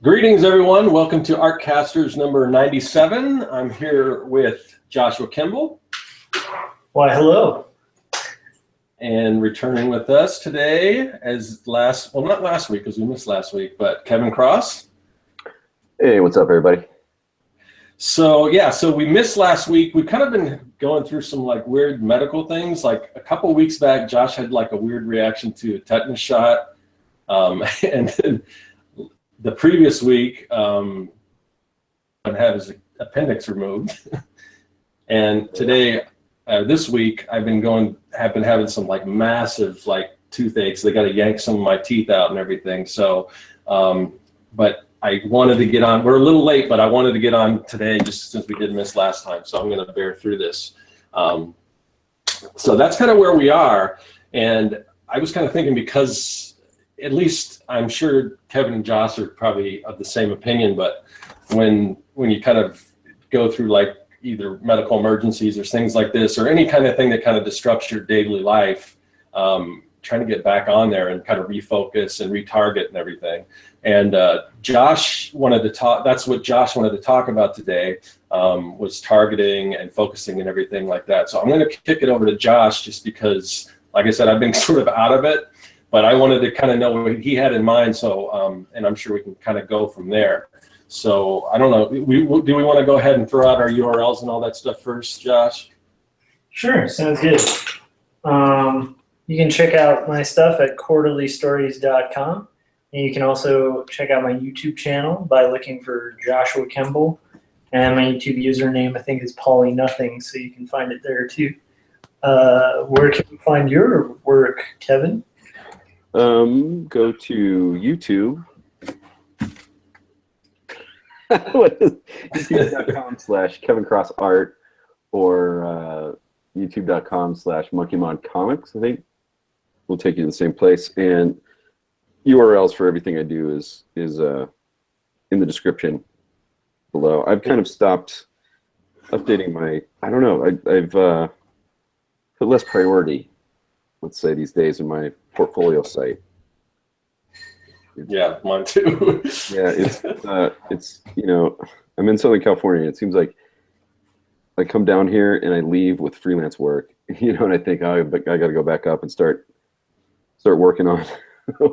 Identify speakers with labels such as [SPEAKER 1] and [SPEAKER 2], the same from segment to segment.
[SPEAKER 1] Greetings, everyone. Welcome to Artcasters number 97. I'm here with Joshua Kemble.
[SPEAKER 2] Why, hello.
[SPEAKER 1] And returning with us today as not last week because we missed last week, but Kevin Cross.
[SPEAKER 3] Hey, what's up, everybody?
[SPEAKER 1] So we missed last week. We've kind of been going through some like weird medical things. Like a couple weeks back, Josh had like a weird reaction to a tetanus shot. And then the previous week, had his appendix removed. And today, this week, have been having some like massive like toothaches. They got to yank some of my teeth out and everything. So, but I wanted to get on. We're a little late, but I wanted to get on today just since we did miss last time. So I'm going to bear through this. So that's kind of where we are. And I was kind of thinking, because at least I'm sure Kevin and Josh are probably of the same opinion, but when you kind of go through like either medical emergencies or things like this, or any kind of thing that kind of disrupts your daily life, trying to get back on there and kind of refocus and retarget and everything. And Josh wanted to talk, that's what Josh wanted to talk about today, was targeting and focusing and everything like that. So I'm going to kick it over to Josh just because, like I said, I've been sort of out of it, but I wanted to kind of know what he had in mind. So, and I'm sure we can kind of go from there. So I don't know, do we want to go ahead and throw out our URLs and all that stuff first, Josh?
[SPEAKER 2] Sure, sounds good. You can check out my stuff at quarterlystories.com. And you can also check out my YouTube channel by looking for Joshua Kemble. And my YouTube username, I think, is Polly-Nothing, so you can find it there too. Where can you find your work, Kevin?
[SPEAKER 3] Go to YouTube. YouTube.com/KevinCrossArt or YouTube.com/MonkeyMonComics, I think. Will take you to the same place. And URLs for everything I do is in the description below. I've kind of stopped updating my, I don't know, I've put less priority, let's say, these days in my portfolio site.
[SPEAKER 1] Yeah, mine too.
[SPEAKER 3] Yeah, it's you know, I'm in Southern California. It seems like I come down here and I leave with freelance work, and I think, oh, I got to go back up and start working on.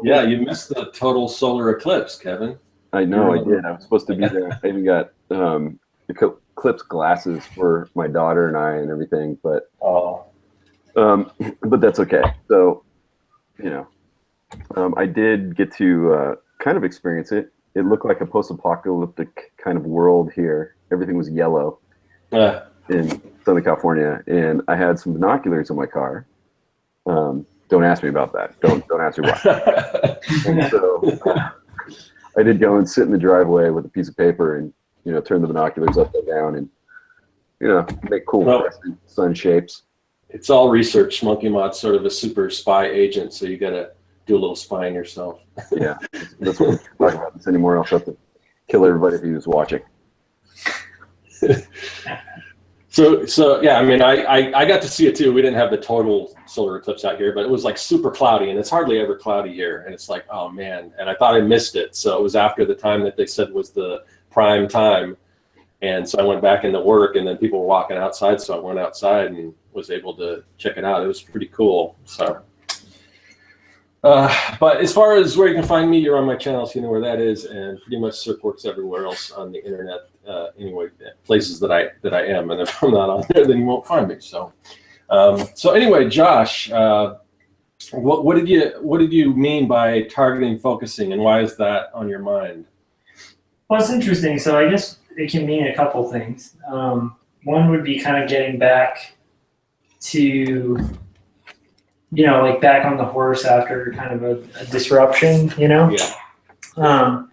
[SPEAKER 1] Yeah, you missed the total solar eclipse, Kevin.
[SPEAKER 3] I know, I did. I was supposed to be there. I even got eclipse glasses for my daughter and I and everything, but that's okay. So, I did get to kind of experience it. It looked like a post-apocalyptic kind of world here. Everything was yellow in Southern California, and I had some binoculars in my car. Don't ask me about that. Don't ask me why. And so I did go and sit in the driveway with a piece of paper and turn the binoculars upside down and make cool sun shapes.
[SPEAKER 1] It's all research. Monkey Mod's sort of a super spy agent, so you got to do a little spying yourself.
[SPEAKER 3] Yeah, that's what we're talking about this anymore. I'll have to kill everybody who's watching.
[SPEAKER 1] So yeah, I mean, I got to see it too. We didn't have the total solar eclipse out here, but it was like super cloudy, and it's hardly ever cloudy here. And it's like, oh man, and I thought I missed it. So it was after the time that they said was the prime time. And so I went back into work, and then people were walking outside. So I went outside and was able to check it out. It was pretty cool. So, but as far as where you can find me, you're on my channel, so you know where that is, and pretty much Serkworks everywhere else on the internet. Anyway, places that I am, and if I'm not on there, then you won't find me. So, so anyway, Josh, what did you mean by targeting, focusing, and why is that on your mind?
[SPEAKER 2] Well, it's interesting. So I guess it can mean a couple things. One would be kind of getting back to, like back on the horse after kind of a disruption, Yeah.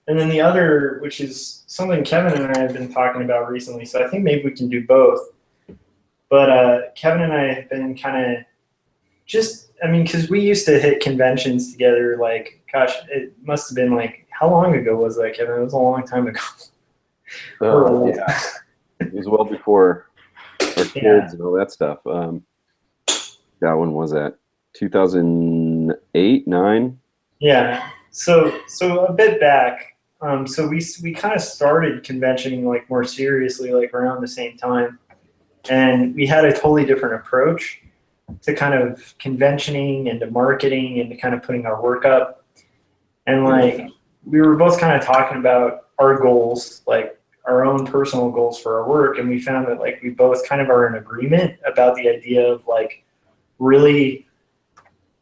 [SPEAKER 2] And then the other, which is something Kevin and I have been talking about recently, so I think maybe we can do both. But Kevin and I have been kind of because we used to hit conventions together, like, gosh, it must have been like, how long ago was that, Kevin? It was a long time ago.
[SPEAKER 3] Yeah. It was well before our kids and all that stuff. Yeah, when was that? 2008, 9?
[SPEAKER 2] Yeah. So a bit back, So we kind of started conventioning like more seriously like around the same time, and we had a totally different approach to kind of conventioning and to marketing and to kind of putting our work up. And like we were both kind of talking about our goals, like our own personal goals for our work, and we found that like we both kind of are in agreement about the idea of like really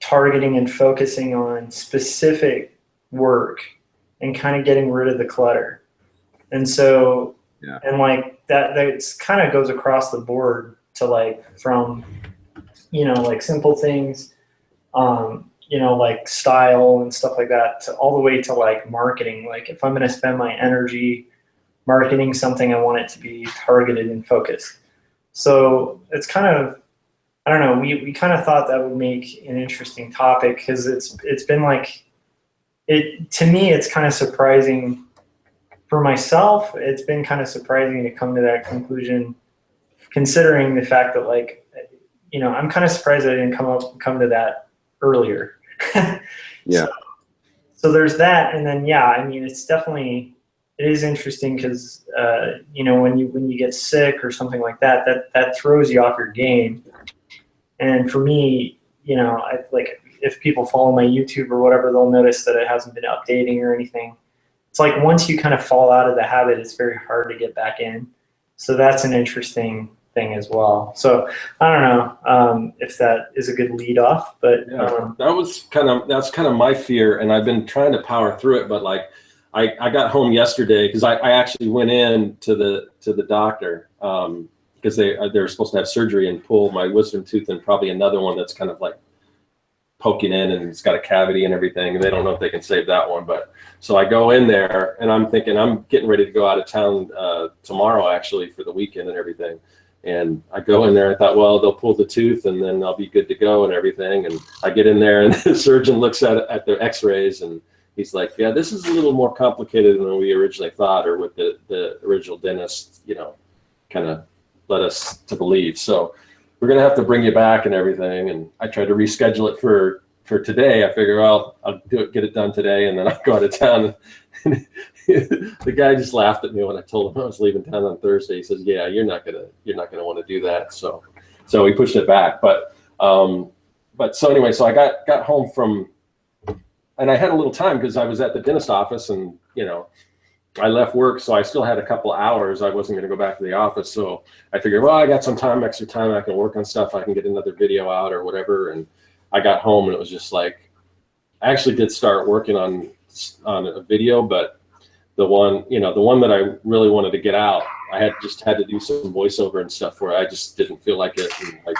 [SPEAKER 2] targeting and focusing on specific work and kind of getting rid of the clutter. And so, and like that's kind of goes across the board to like from, you know, like simple things, you know, like style and stuff like that, to all the way to like marketing. Like if I'm going to spend my energy marketing something, I want it to be targeted and focused. So it's kind of, I don't know, we kind of thought that would make an interesting topic, because it's been like, to me, it's kind of surprising for myself. It's been kind of surprising to come to that conclusion, considering the fact that like, you know, I'm kind of surprised I didn't come to that earlier.
[SPEAKER 3] Yeah.
[SPEAKER 2] So there's that. And then, yeah, I mean, it's definitely, it is interesting because, you know, when you get sick or something like that, that throws you off your game. And for me, you know, like if people follow my YouTube or whatever, they'll notice that it hasn't been updating or anything. It's like once you kind of fall out of the habit, it's very hard to get back in. So that's an interesting thing as well. So I don't know if that is a good lead off, but
[SPEAKER 1] yeah, that's kind of my fear, and I've been trying to power through it. But like I got home yesterday because I actually went in to the doctor because they were supposed to have surgery and pull my wisdom tooth and probably another one that's kind of like poking in and it's got a cavity and everything, and they don't know if they can save that one. But so I go in there and I'm thinking I'm getting ready to go out of town tomorrow actually for the weekend and everything. And I go in there, I thought, well, they'll pull the tooth and then I'll be good to go and everything. And I get in there and the surgeon looks at the x-rays and he's like, yeah, this is a little more complicated than we originally thought, or what the original dentist, you know, kind of led us to believe. So we're going to have to bring you back and everything. And I tried to reschedule it for today. I figure, well, I'll get it done today, and then I'll go out of town. The guy just laughed at me when I told him I was leaving town on Thursday. He says, yeah, you're not gonna want to do that. So we pushed it back. But so anyway, so I got home from, and I had a little time because I was at the dentist office, and you know, I left work, so I still had a couple hours. I wasn't going to go back to the office, so I figured, well, I got some extra time. I can work on stuff. I can get another video out or whatever. And I got home, and it was just like, I actually did start working on a video, but the one that I really wanted to get out, I had to do some voiceover and stuff where I just didn't feel like it. And like,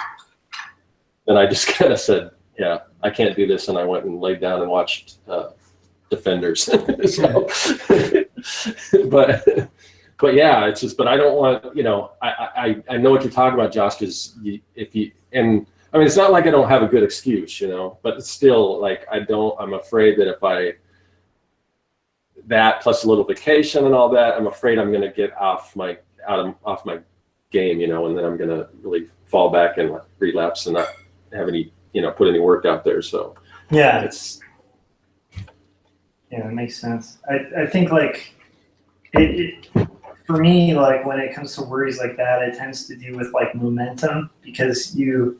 [SPEAKER 1] then I just kind of said, yeah, I can't do this. And I went and laid down and watched Defenders. So, but yeah, it's just, but I don't want, you know, I know what you're talking about, Josh, because and I mean, it's not like I don't have a good excuse, you know, but it's still like, I'm afraid that if that plus a little vacation and all that, I'm afraid I'm going to get off my game, you know, and then I'm going to really fall back and relapse and not have any, you know, put any work out there. So
[SPEAKER 2] yeah, that makes sense. I think like it for me, like when it comes to worries like that, it tends to do with like momentum, because you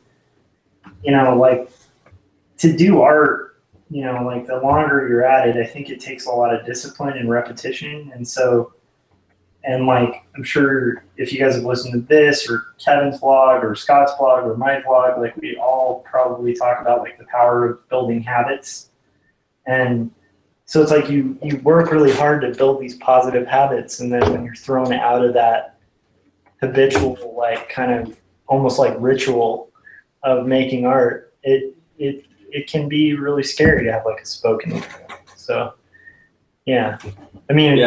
[SPEAKER 2] know, like to do art, you know, like the longer you're at it, I think it takes a lot of discipline and repetition. And so, and like, I'm sure if you guys have listened to this or Kevin's vlog or Scott's vlog or my vlog, like we all probably talk about like the power of building habits. And so it's like you work really hard to build these positive habits, and then when you're thrown out of that habitual, like kind of almost like ritual of making art, it can be really scary to have like a spoken word. So yeah, I mean,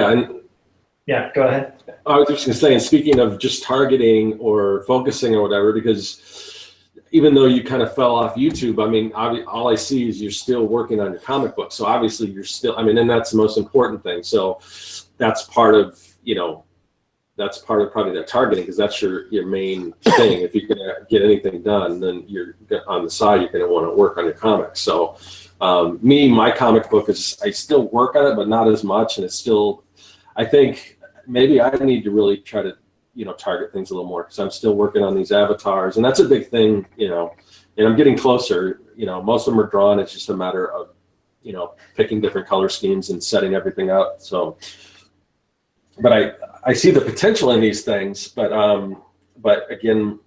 [SPEAKER 2] yeah, go ahead.
[SPEAKER 1] I was just gonna say, and speaking of just targeting or focusing or whatever, because even though you kind of fell off YouTube, I mean, all I see is you're still working on your comic book. So obviously you're still, I mean, and that's the most important thing. So that's part of, you know, that's part of probably that targeting, because that's your main thing. If you're gonna get anything done, then you're on the side, you're gonna want to work on your comics. So My comic book is, I still work on it, but not as much. And it's still, I think maybe I need to really try to, target things a little more, because I'm still working on these avatars, and that's a big thing, and I'm getting closer. Most of them are drawn. It's just a matter of, picking different color schemes and setting everything up. So, but I see the potential in these things, but again,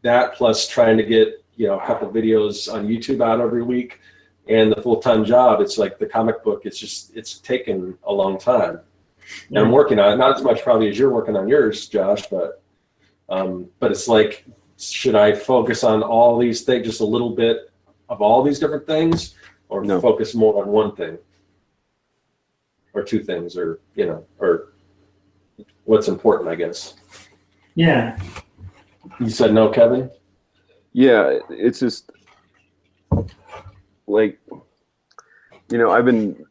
[SPEAKER 1] that plus trying to get, a couple of videos on YouTube out every week, and the full-time job, it's like the comic book, it's taken a long time. And I'm working on it, not as much probably as you're working on yours, Josh, but it's like, should I focus on all these things, just a little bit of all these different things, or focus more on one thing or two things, or, or what's important, I guess.
[SPEAKER 2] Yeah.
[SPEAKER 1] You said no, Kevin?
[SPEAKER 3] Yeah, it's just like, I've been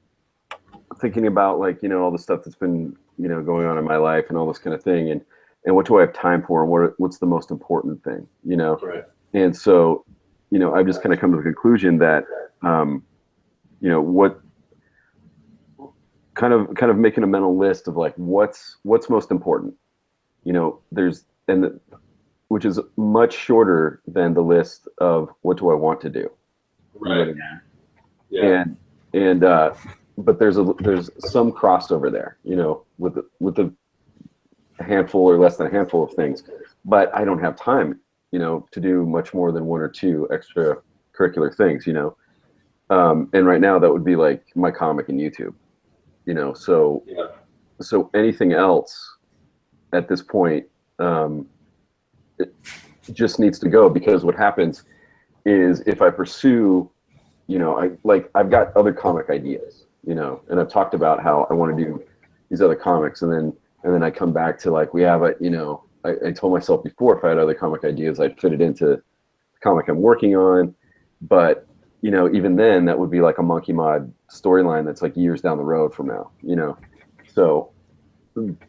[SPEAKER 3] thinking about, like, all the stuff that's been, going on in my life and all this kind of thing, and what do I have time for, and what's the most important thing,
[SPEAKER 1] Right.
[SPEAKER 3] And so, I've just kind of come to the conclusion that, what kind of making a mental list of like what's most important, which is much shorter than the list of what do I want to do.
[SPEAKER 1] Right. Yeah.
[SPEAKER 3] And but there's some crossover there, with a handful or less than a handful of things, but I don't have time, to do much more than one or two extracurricular things, and right now that would be like my comic and YouTube, so
[SPEAKER 1] yeah.
[SPEAKER 3] So anything else at this point, it just needs to go, because what happens is if I pursue, I've got other comic ideas, and I've talked about how I want to do these other comics, and then I come back to like, we have I told myself before, if I had other comic ideas, I'd fit it into the comic I'm working on, but even then that would be like a Monkey Mod storyline that's like years down the road from now, so,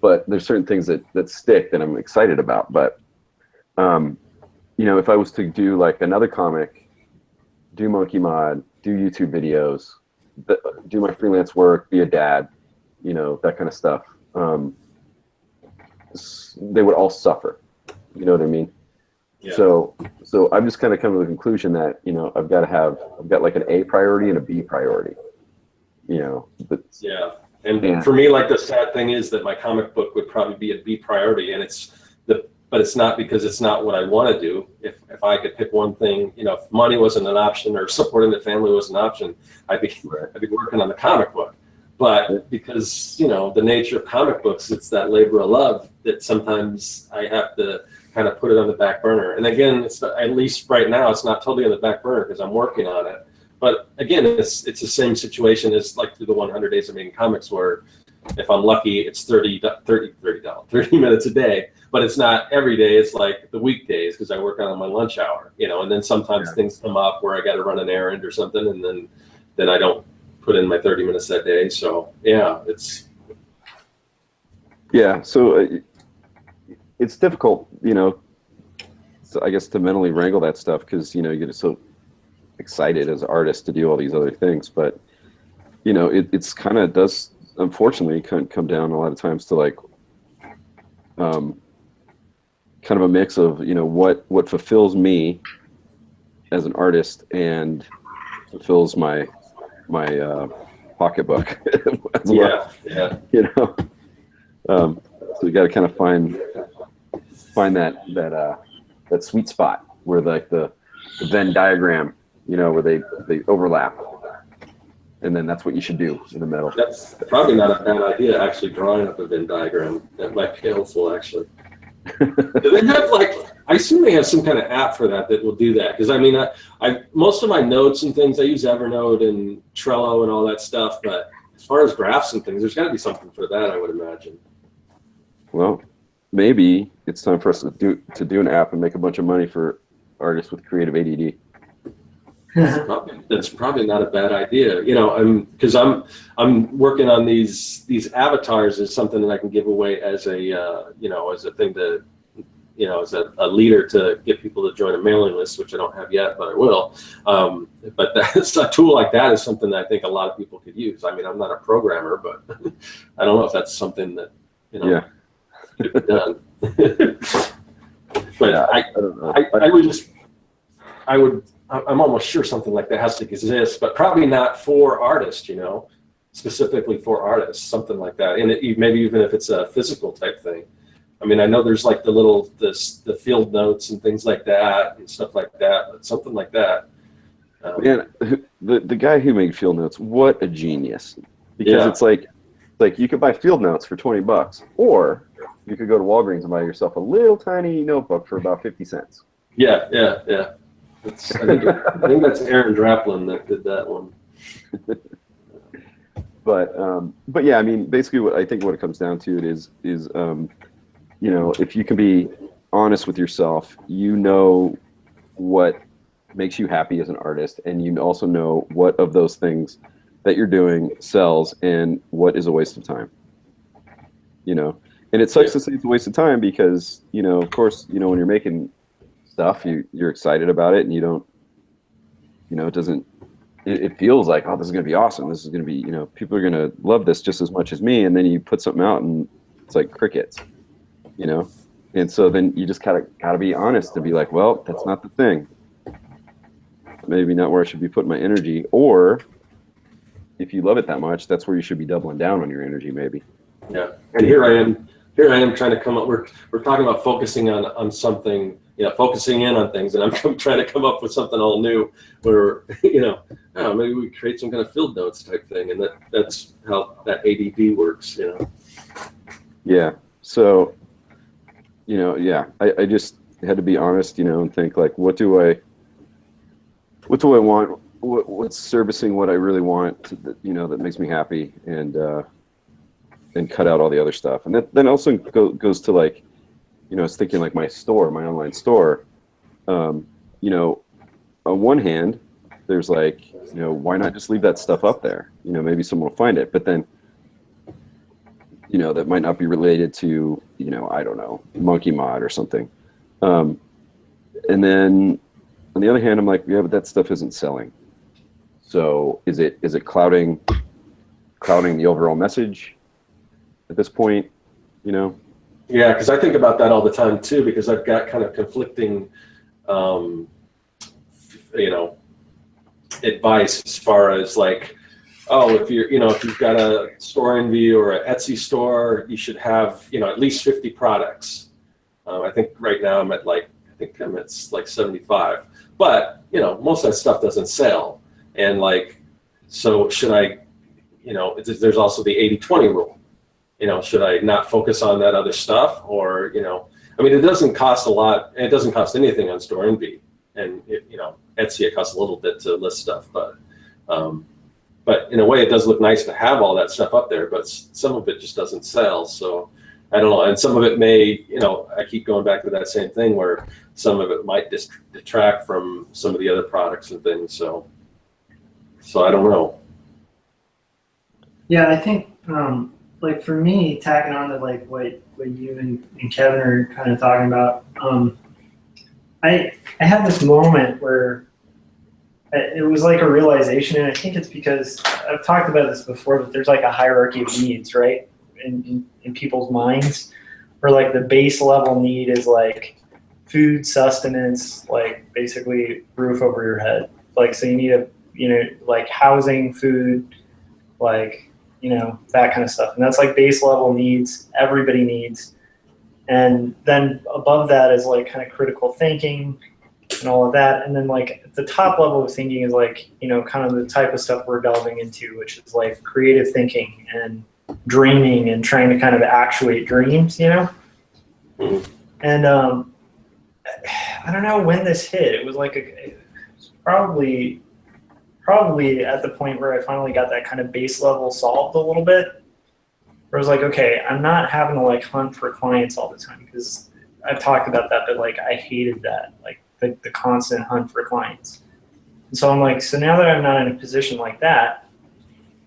[SPEAKER 3] but there's certain things that stick that I'm excited about, but if I was to do like another comic, do Monkey Mod, do YouTube videos, do my freelance work, be a dad, that kind of stuff, they would all suffer. You know what I mean? Yeah. So I've just kind of come to the conclusion that, I've got like an A priority and a B priority, but
[SPEAKER 1] yeah. And for me, like, the sad thing is that my comic book would probably be a B priority, and but it's not, because it's not what I want to do. If I could pick one thing, if money wasn't an option or supporting the family was an option, I'd be working on the comic book. But because, the nature of comic books, it's that labor of love that sometimes I have to kind of put it on the back burner. And again, it's at least right now, it's not totally on the back burner because I'm working on it. But again, it's the same situation as like through the 100 Days of Making Comics, where if I'm lucky, it's 30 minutes a day. But it's not every day. It's like the weekdays, because I work on my lunch hour, and then sometimes things come up where I got to run an errand or something, and then I don't put in my 30 minutes that day. So
[SPEAKER 3] so it's difficult, so I guess to mentally wrangle that stuff, because you get so excited as an artist to do all these other things, but it's kind of does unfortunately come down a lot of times to like kind of a mix of what fulfills me as an artist and fulfills my pocketbook as well.
[SPEAKER 1] Yeah.
[SPEAKER 3] So you got to kind of find that sweet spot where like the Venn diagram, where they overlap, and then that's what you should do in the middle.
[SPEAKER 1] That's probably not a bad idea, actually, drawing up a Venn diagram. That might be helpful, actually. Do they have I assume they have some kind of app for that will do that, because I most of my notes and things, I use Evernote and Trello and all that stuff, but as far as graphs and things, there's got to be something for that, I would imagine.
[SPEAKER 3] Well, maybe it's time for us to do an app and make a bunch of money for artists with creative ADD.
[SPEAKER 1] That's probably not a bad idea, because I'm working on these avatars as something that I can give away as a as a thing to as a leader to get people to join a mailing list, which I don't have yet, but I will. But that's a tool like that is something that I think a lot of people could use. I mean, I'm not a programmer, but I don't know if that's something that, could be done. But I'm almost sure something like that has to exist, but probably not for artists, specifically for artists, something like that. And maybe even if it's a physical type thing. I mean, I know there's like the field notes and things like that and stuff like that, but something like that.
[SPEAKER 3] Man, the guy who made field notes, what a genius! Because it's like you could buy field notes for $20, or you could go to Walgreens and buy yourself a little tiny notebook for about 50 cents.
[SPEAKER 1] Yeah. I think that's Aaron Draplin that did that one.
[SPEAKER 3] But yeah, I mean, basically, what it comes down to is if you can be honest with yourself, what makes you happy as an artist, and you also know what of those things that you're doing sells and what is a waste of time. And it sucks to say it's a waste of time because, of course, when you're making stuff, you're excited about it, and you don't, it feels like, oh, this is going to be awesome. This is going to be, people are going to love this just as much as me. And then you put something out and it's like crickets, And so then you just gotta be honest and be like, well, that's not the thing. Maybe not where I should be putting my energy. Or if you love it that much, that's where you should be doubling down on your energy, maybe.
[SPEAKER 1] Yeah. And here I am trying to come up. We're talking about focusing on something, focusing in on things, and I'm trying to come up with something all new where, maybe we create some kind of field notes type thing, and that's how that ADD works,
[SPEAKER 3] Yeah. So, I just had to be honest, and think like, what do I want? What's servicing what I really want that makes me happy, and cut out all the other stuff. And that then also goes to like, I was thinking like my online store, on one hand, there's like, why not just leave that stuff up there? Maybe someone will find it, but then, that might not be related to, I don't know, Monkey Mod or something. And then on the other hand, I'm like, yeah, but that stuff isn't selling. So is it clouding the overall message at this point, Yeah,
[SPEAKER 1] because I think about that all the time too, because I've got kind of conflicting, advice as far as like, oh, if you've got a store envy or an Etsy store, you should have, at least 50 products. I think right now I'm at like 75, but most of that stuff doesn't sell. And like, so should I, there's also the 80-20 rule. Should I not focus on that other stuff, or, I mean, it doesn't cost a lot, and it doesn't cost anything on Store Envy, and Etsy, it costs a little bit to list stuff, but in a way, it does look nice to have all that stuff up there, but some of it just doesn't sell. So I don't know, and some of it may, I keep going back to that same thing where some of it might detract from some of the other products and things. So I don't know.
[SPEAKER 2] Yeah, I think. Like for me, tacking on to like what you and Kevin are kind of talking about, I had this moment where it was like a realization, and I think it's because I've talked about this before, but there's like a hierarchy of needs, right, in people's minds, where like the base level need is like food, sustenance, like basically roof over your head, like so you need like housing, food, like that kind of stuff. And that's like base level needs, everybody needs. And then above that is like kind of critical thinking and all of that. And then like the top level of thinking is like, kind of the type of stuff we're delving into, which is like creative thinking and dreaming and trying to kind of actuate dreams, And I don't know when this hit. It was like it was probably at the point where I finally got that kind of base level solved a little bit, where I was like, okay, I'm not having to like hunt for clients all the time, because I've talked about that, but like I hated that, like the constant hunt for clients. And so I'm like, so now that I'm not in a position like that,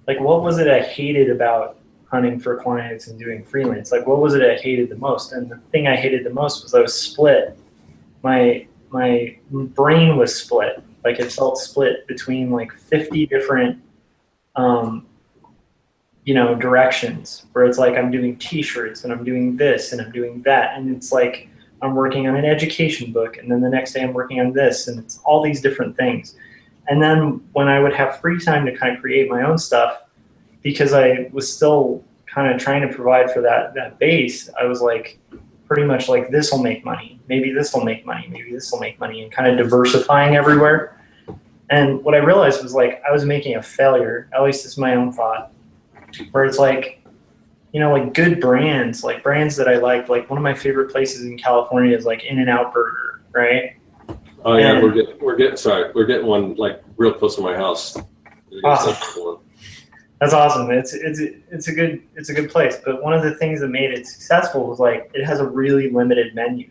[SPEAKER 2] like what was it I hated about hunting for clients and doing freelance. Like, what was it I hated the most? And the thing I hated the most was I was split. My brain was split. Like, it felt split between like 50 different, directions, where it's like I'm doing t-shirts and I'm doing this and I'm doing that. And it's like I'm working on an education book, and then the next day I'm working on this, and it's all these different things. And then when I would have free time to kind of create my own stuff, because I was still kind of trying to provide for that base, I was like, pretty much like, this will make money. Maybe this will make money. Maybe this will make money, and kind of diversifying everywhere. And what I realized was, like, I was making a failure, at least it's my own thought, where it's like, like good brands, like brands that I like one of my favorite places in California is like In-N-Out Burger, right?
[SPEAKER 1] Oh yeah, we're getting one like real close to my house.
[SPEAKER 2] Awesome. That's awesome. It's a good place. But one of the things that made it successful was, like, it has a really limited menu.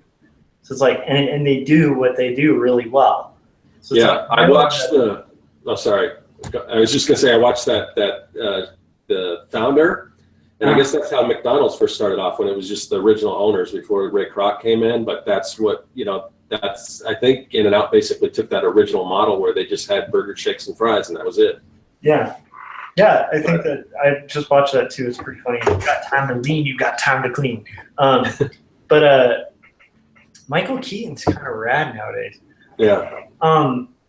[SPEAKER 2] So it's like, and they do what they do really well. So
[SPEAKER 1] yeah, like, I watched the. Oh, sorry. I was just gonna say I watched that the founder, and I guess that's how McDonald's first started off, when it was just the original owners before Ray Kroc came in. But that's what I think In-N-Out basically took that original model where they just had burger, shakes, and fries, and that was it.
[SPEAKER 2] Yeah. Yeah, I think that I just watched that too. It's pretty funny. You've got time to lean, you've got time to clean. But Michael Keaton's kind of rad nowadays.
[SPEAKER 1] Yeah.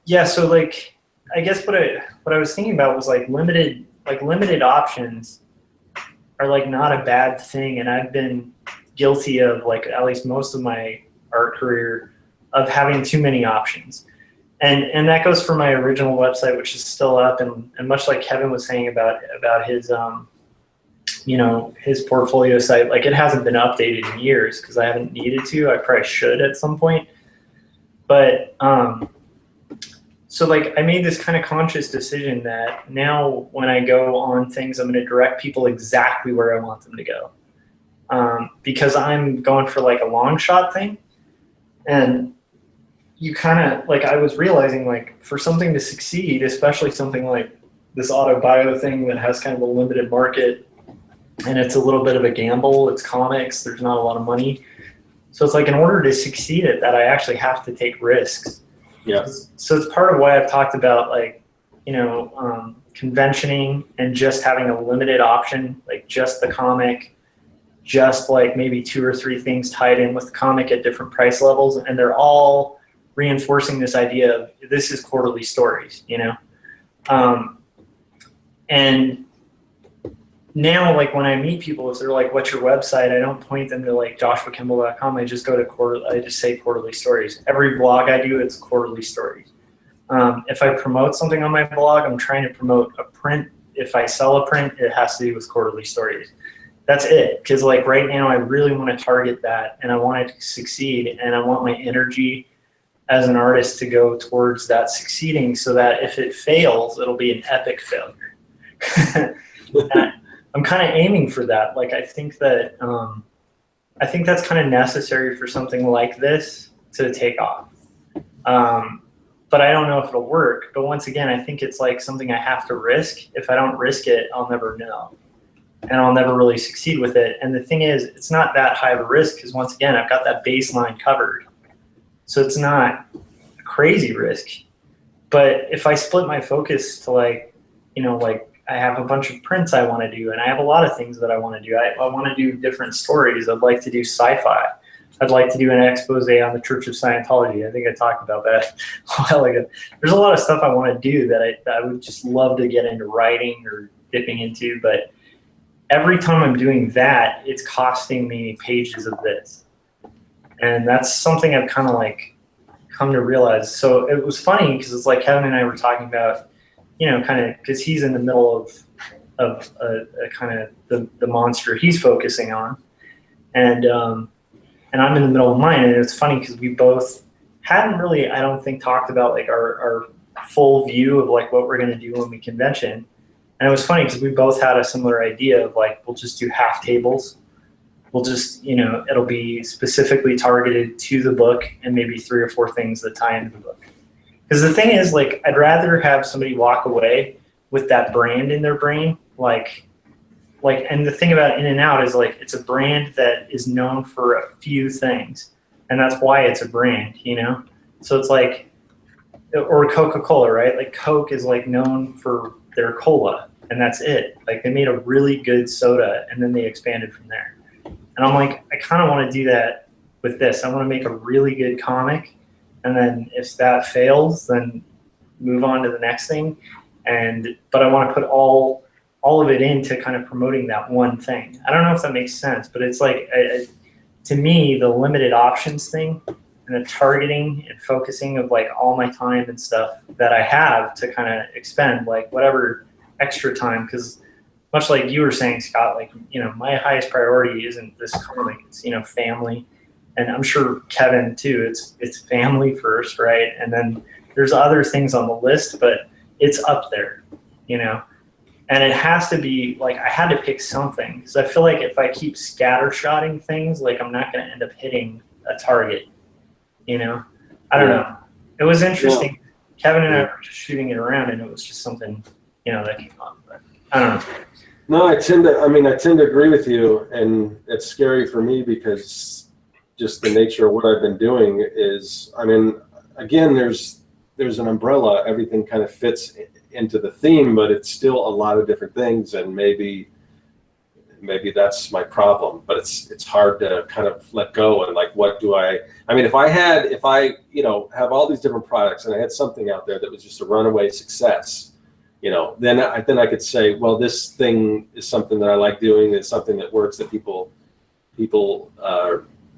[SPEAKER 2] Yeah. So, like, I guess what I was thinking about was like limited options are like not a bad thing, and I've been guilty of, like, at least most of my art career, of having too many options. And that goes for my original website, which is still up, and much like Kevin was saying about his his portfolio site, like, it hasn't been updated in years because I haven't needed to. I probably should at some point. But so, like, I made this kind of conscious decision that now when I go on things, I'm going to direct people exactly where I want them to go, because I'm going for like a long shot thing. And you kind of, like, I was realizing, like, for something to succeed, especially something like this auto bio thing that has kind of a limited market, and it's a little bit of a gamble, it's comics, there's not a lot of money. So it's like, in order to succeed at that, I actually have to take risks.
[SPEAKER 1] Yeah.
[SPEAKER 2] So it's part of why I've talked about, like, conventioning and just having a limited option, like just the comic, just like maybe 2 or 3 things tied in with the comic at different price levels, and they're all reinforcing this idea of this is quarterly stories, and now, like, when I meet people, if they're like, what's your website? I don't point them to like joshuakemble.com. I just go to I just say quarterly stories. Every blog I do, it's quarterly stories. If I promote something on my blog, I'm trying to promote a print. If I sell a print, it has to do with quarterly stories. That's it. Because, like, right now I really want to target that, and I want it to succeed, and I want my energy as an artist to go towards that succeeding, so that if it fails, it'll be an epic failure. I'm kind of aiming for that. Like, I think that that's kind of necessary for something like this to take off. But I don't know if it'll work. But once again, I think it's like something I have to risk. If I don't risk it, I'll never know, and I'll never really succeed with it. And the thing is, it's not that high of a risk, because once again, I've got that baseline covered. So it's not a crazy risk. But if I split my focus to, like, like, I have a bunch of prints I want to do, and I have a lot of things that I want to do. I want to do different stories. I'd like to do sci-fi. I'd like to do an expose on the Church of Scientology. I think I talked about that a while ago. There's a lot of stuff I want to do that I would just love to get into writing or dipping into, but every time I'm doing that, it's costing me pages of this. And that's something I've kind of, like, come to realize. So it was funny, because it's like Kevin and I were talking about, kind of, because he's in the middle of a kind of the monster he's focusing on, and I'm in the middle of mine. And it's funny because we both hadn't really, I don't think, talked about, like, our full view of, like, what we're going to do when we convention. And it was funny because we both had a similar idea of, like, we'll just do half tables. We'll just, it'll be specifically targeted to the book, and maybe 3 or 4 things that tie into the book. Because the thing is, like, I'd rather have somebody walk away with that brand in their brain, like like, and the thing about In-N-Out is like, it's a brand that is known for a few things, and that's why it's a brand, you know? So it's like, or Coca-Cola, right? Like Coke is like known for their cola, and that's it. Like they made a really good soda, and then they expanded from there. And I'm like, I kind of want to do that with this. I want to make a really good comic, and then if that fails, then move on to the next thing. But I want to put all of it into kind of promoting that one thing. I don't know if that makes sense, but it's like, to me, the limited options thing and the targeting and focusing of like all my time and stuff that I have to kind of expend, like whatever extra time, because much like you were saying, Scott, like, you know, my highest priority isn't this comic, it's, you know, family. And I'm sure Kevin too, it's family first, right? And then there's other things on the list, but it's up there, you know? And it has to be, like, I had to pick something, because I feel like if I keep scattershotting things, like, I'm not going to end up hitting a target, you know? I don't know. It was interesting. Yeah. Kevin and I were just shooting it around, and it was just something, you know, that came up. But I don't know.
[SPEAKER 1] No, I tend to agree with you, and it's scary for me because just the nature of what I've been doing is, I mean, again, there's an umbrella. Everything kind of fits into the theme, but it's still a lot of different things, and maybe that's my problem. But it's hard to kind of let go, and like, what do I mean, if I you know, have all these different products and I had something out there that was just a runaway success, you know, then I could say, well, this thing is something that I like doing, it's something that works, that people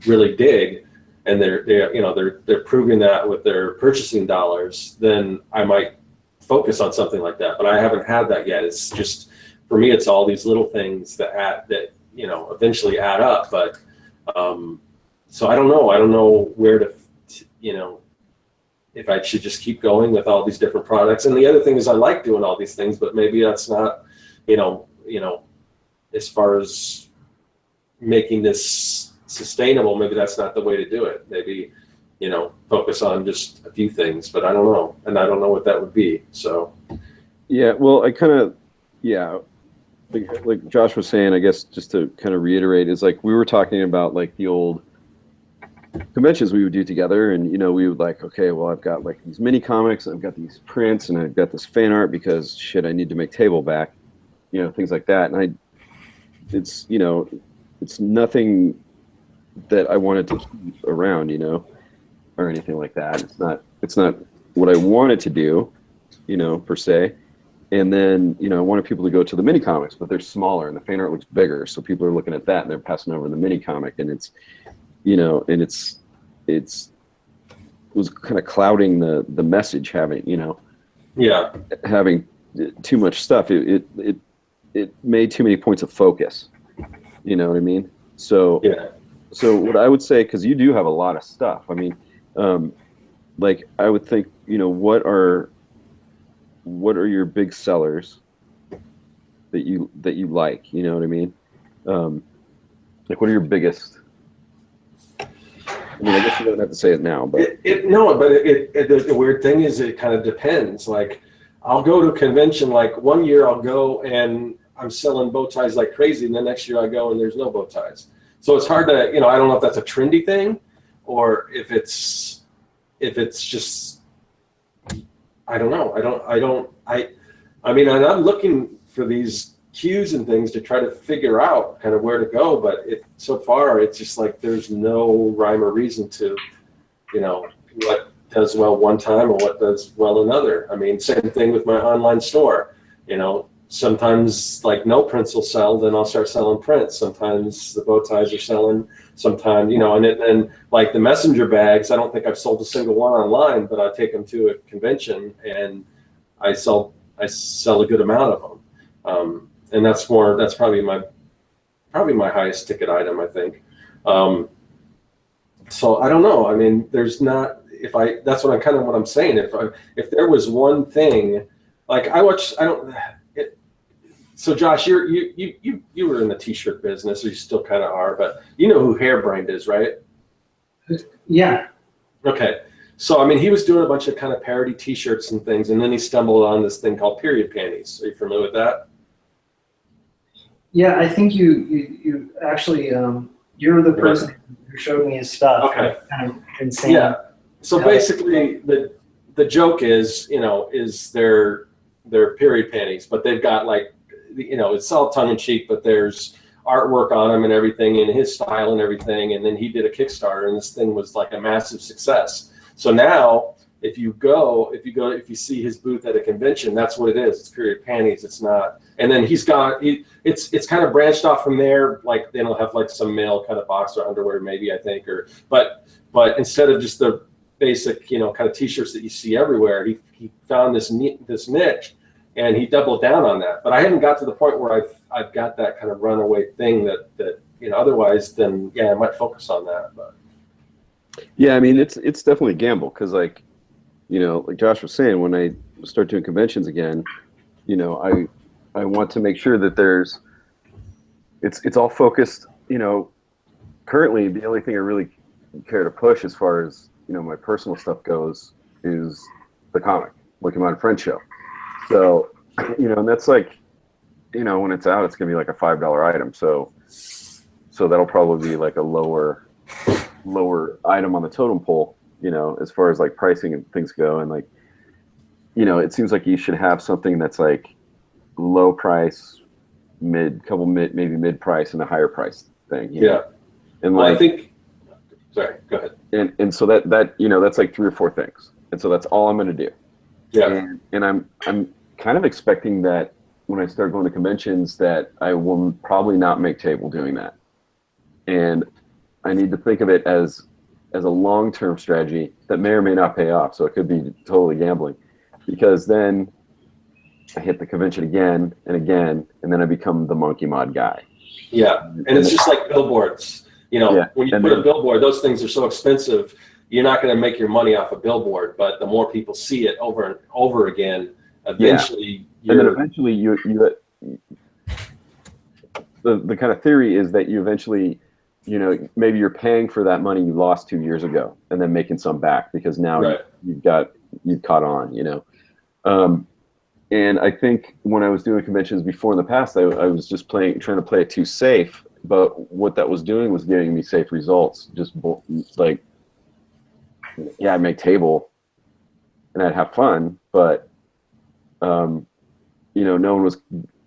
[SPEAKER 1] really dig, and they're proving that with their purchasing dollars, then I might focus on something like that. But I haven't had that yet. It's just, for me, it's all these little things that you know, eventually add up. But so I don't know where to, you know, if I should just keep going with all these different products. And the other thing is, I like doing all these things, but maybe that's not, you know, as far as making this sustainable, maybe that's not the way to do it. Maybe, you know, focus on just a few things, but I don't know. And I don't know what that would be. So.
[SPEAKER 3] Yeah, well, I kind of, yeah, like Josh was saying, I guess just to kind of reiterate, is like we were talking about like the old conventions we would do together, and you know, we would like, okay, well, I've got like these mini comics, and I've got these prints, and I've got this fan art because shit, I need to make table back, you know, things like that. And it's, you know, it's nothing that I wanted to keep around, you know, or anything like that. It's not what I wanted to do, you know, per se. And then, you know, I wanted people to go to the mini comics, but they're smaller and the fan art looks bigger. So people are looking at that and they're passing over the mini comic, and it's, you know, and it was kind of clouding the message, having, you know, having too much stuff. It made too many points of focus. You know what I mean? So, so what I would say, because you do have a lot of stuff. I mean, like I would think, you know, what are your big sellers that you like? You know what I mean? Like, what are your biggest? I mean, I guess you don't have to say it now, but the weird thing is, it kind of depends. Like, I'll go to a convention. Like one year, I'll go and I'm selling bow ties like crazy, and the next year I go and there's no bow ties. So it's hard to, you know, I don't know if that's a trendy thing, or if it's just, I don't know. I mean, and I'm looking for these cues and things to try to figure out kind of where to go, but so far it's just like there's no rhyme or reason to, you know, what does well one time or what does well another. I mean, same thing with my online store. You know, sometimes like no prints will sell, then I'll start selling prints. Sometimes the bow ties are selling. Sometimes, you know, and like the messenger bags, I don't think I've sold a single one online, but I take them to a convention and I sell a good amount of them. And that's probably my highest ticket item, I think. So I don't know. I mean, there's not, that's what I'm saying. If there was one thing, like so Josh, you were in the t-shirt business, or you still kind of are, but you know who Hairbrained is, right?
[SPEAKER 2] Yeah.
[SPEAKER 1] Okay. So, I mean, he was doing a bunch of kind of parody t-shirts and things, and then he stumbled on this thing called period panties. Are you familiar with that?
[SPEAKER 2] Yeah, I think you actually you're the person who showed me his stuff.
[SPEAKER 1] Okay.
[SPEAKER 2] Kind of insane.
[SPEAKER 1] Yeah. So basically, the joke is, is their period panties, but they've got like, it's all tongue in cheek, but there's artwork on them and everything in his style and everything. And then he did a Kickstarter, and this thing was like a massive success. So now, if you see his booth at a convention, that's what it is. It's period panties. It's not. And then it's kind of branched off from there. Like they don't have like some male kind of boxer underwear, maybe, I think, but instead of just the basic, kind of t-shirts that you see everywhere, he found this niche, and he doubled down on that. But I haven't got to the point where I've got that kind of runaway thing that otherwise, then I might focus on that. But
[SPEAKER 3] yeah, I mean, it's definitely a gamble, because like Josh was saying, when I start doing conventions again, I want to make sure that it's all focused. Currently the only thing I really care to push as far as my personal stuff goes is the comic, Wicked Mind Friend show. So and that's like, when it's out, it's gonna be like a $5 item. So that'll probably be like a lower item on the totem pole, as far as like pricing and things go. And like, it seems like you should have something that's like low price, maybe mid price, and a higher price thing.
[SPEAKER 1] Yeah.
[SPEAKER 3] And
[SPEAKER 1] well,
[SPEAKER 3] like,
[SPEAKER 1] I think, sorry, go ahead.
[SPEAKER 3] And so that that's like 3 or 4 things. And so that's all I'm going to do.
[SPEAKER 1] Yeah.
[SPEAKER 3] And I'm kind of expecting that when I start going to conventions that I will probably not make table doing that. And I need to think of it as a long-term strategy that may or may not pay off. So it could be totally gambling, because then I hit the convention again and again, and then I become the monkey mod guy.
[SPEAKER 1] Yeah, and it's just like billboards. When you put a billboard, those things are so expensive, you're not going to make your money off a billboard. But the more people see it over and over again, eventually,
[SPEAKER 3] and then eventually you the kind of theory is that you eventually, maybe you're paying for that money you lost 2 years ago, and then making some back, because now you've caught on. And I think when I was doing conventions before in the past, I was just trying to play it too safe. But what that was doing was giving me safe results. Just like, I'd make table and I'd have fun, but no one was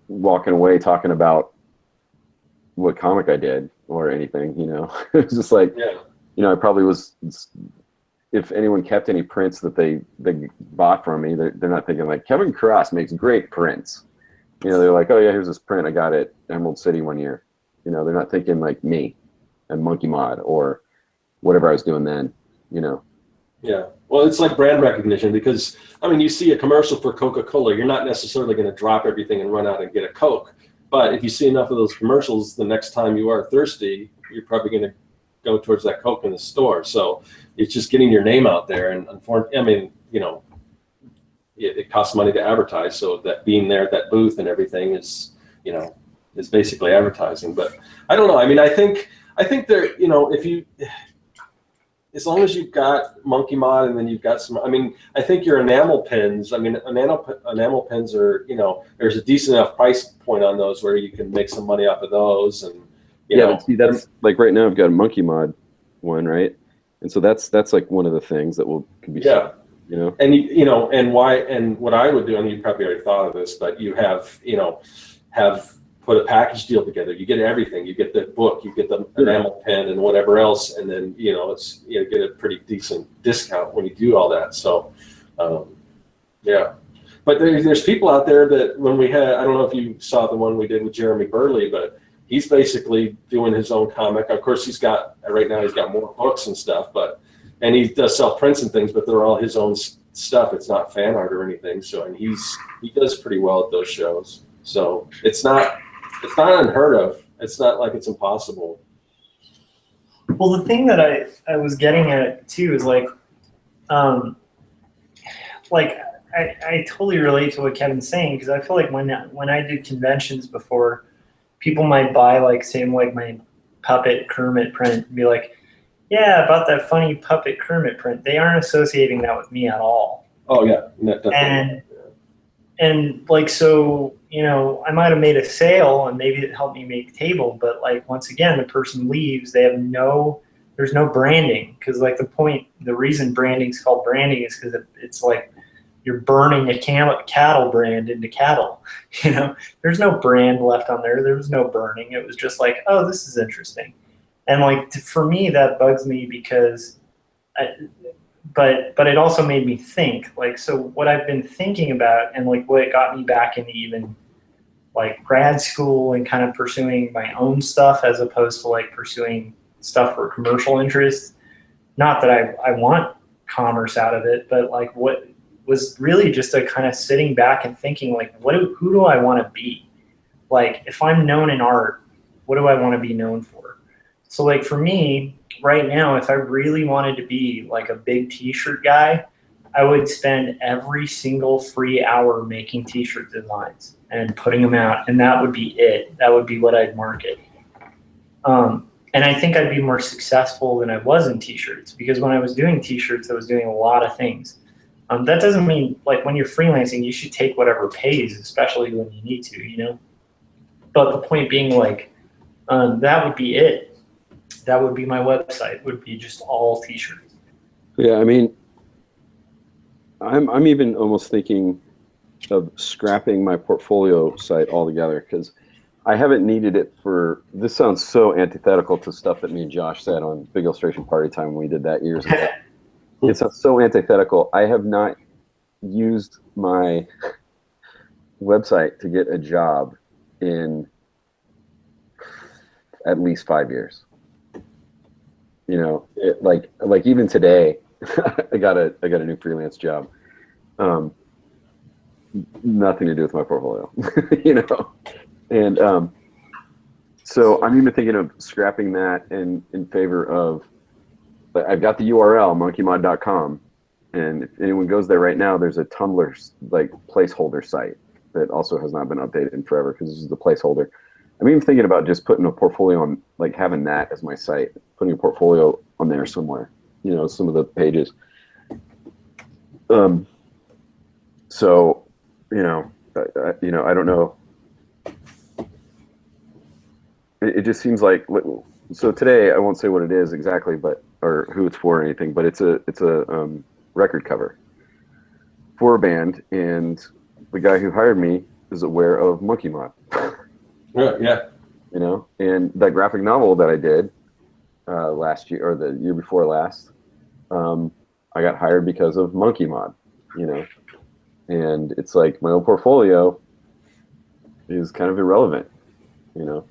[SPEAKER 3] walking away talking about what comic I did or anything. It was just like, I probably was. If anyone kept any prints that they bought from me, they're not thinking like, Kevin Cross makes great prints. They're like, oh yeah, here's this print I got at Emerald City one year. They're not thinking like me and Monkey Mod or whatever I was doing then.
[SPEAKER 1] Yeah. Well, it's like brand recognition, because you see a commercial for Coca-Cola, you're not necessarily going to drop everything and run out and get a Coke. But if you see enough of those commercials, the next time you are thirsty, you're probably going to go towards that Coke in the store. So it's just getting your name out there. And unfortunately, it costs money to advertise. So that being there at that booth and everything is basically advertising. But I don't know. I think there, if you, as long as you've got Monkey Mod and then you've got some, I think your enamel pins, enamel pins are, there's a decent enough price point on those where you can make some money off of those. And
[SPEAKER 3] but see, that's like right now I've got a Monkey Mod one, right? And so that's like one of the things that can be sold,
[SPEAKER 1] And and what I would do, you probably already thought of this, but you have put a package deal together. You get everything. You get the book, you get the enamel pen and whatever else, and then it's get a pretty decent discount when you do all that. So but there's people out there that when we had, I don't know if you saw the one we did with Jeremy Burley, but he's basically doing his own comic. Of course, right now he's got more books and stuff, and he does sell prints and things, but they're all his own stuff. It's not fan art or anything. So, and he does pretty well at those shows. So it's not unheard of. It's not like it's impossible.
[SPEAKER 2] Well, the thing that I was getting at too is like I totally relate to what Kevin's saying, because I feel like when I did conventions before, people might buy my puppet Kermit print and be like, yeah, about that funny puppet Kermit print. They aren't associating that with me at all.
[SPEAKER 1] Oh yeah, definitely.
[SPEAKER 2] and like, so, you know, I might have made a sale and maybe it helped me make a table, but like, once again, the person leaves, they have there's no branding. Cause like the reason branding is called branding is because it's like you're burning a cattle brand into cattle, you know, there's no brand left on there. There was no burning. It was just like, oh, this is interesting. And like, for me, that bugs me because but it also made me think, like, so what I've been thinking about and like what got me back into even like grad school and kind of pursuing my own stuff as opposed to like pursuing stuff for commercial interest. Not that I want commerce out of it, but like what was really just a kind of sitting back and thinking like, who do I want to be? Like, if I'm known in art, what do I want to be known for? So like for me, right now, if I really wanted to be like a big t-shirt guy, I would spend every single free hour making t-shirt designs and putting them out, and that would be it. That would be what I'd market. And I think I'd be more successful than I was in t-shirts, because when I was doing t-shirts, I was doing a lot of things. That doesn't mean, like, when you're freelancing, you should take whatever pays, especially when you need to, you know? But the point being, like, that would be it. That would be my website, would be just all t-shirts.
[SPEAKER 3] Yeah, I mean, I'm even almost thinking of scrapping my portfolio site altogether, because I haven't needed it for, this sounds so antithetical to stuff that me and Josh said on Big Illustration Party Time when we did that years ago. It sounds so antithetical. I have not used my website to get a job in at least 5 years. You know, like even today, I got a new freelance job. Nothing to do with my portfolio, you know. And so I'm even thinking of scrapping that in favor of, I've got the URL, monkeymod.com, and if anyone goes there right now, there's a Tumblr like placeholder site that also has not been updated in forever, because this is the placeholder. I'm even thinking about just putting a portfolio on, like having that as my site, putting a portfolio on there somewhere, you know, some of the pages. So, you know, I don't know. It just seems like, so today I won't say what it is exactly, but or who it's for or anything, but it's a record cover for a band, and the guy who hired me is aware of Monkey Mod.
[SPEAKER 1] Yeah.
[SPEAKER 3] You know, and that graphic novel that I did last year or the year before last, I got hired because of Monkey Mod, you know, and it's like my own portfolio is kind of irrelevant, you know.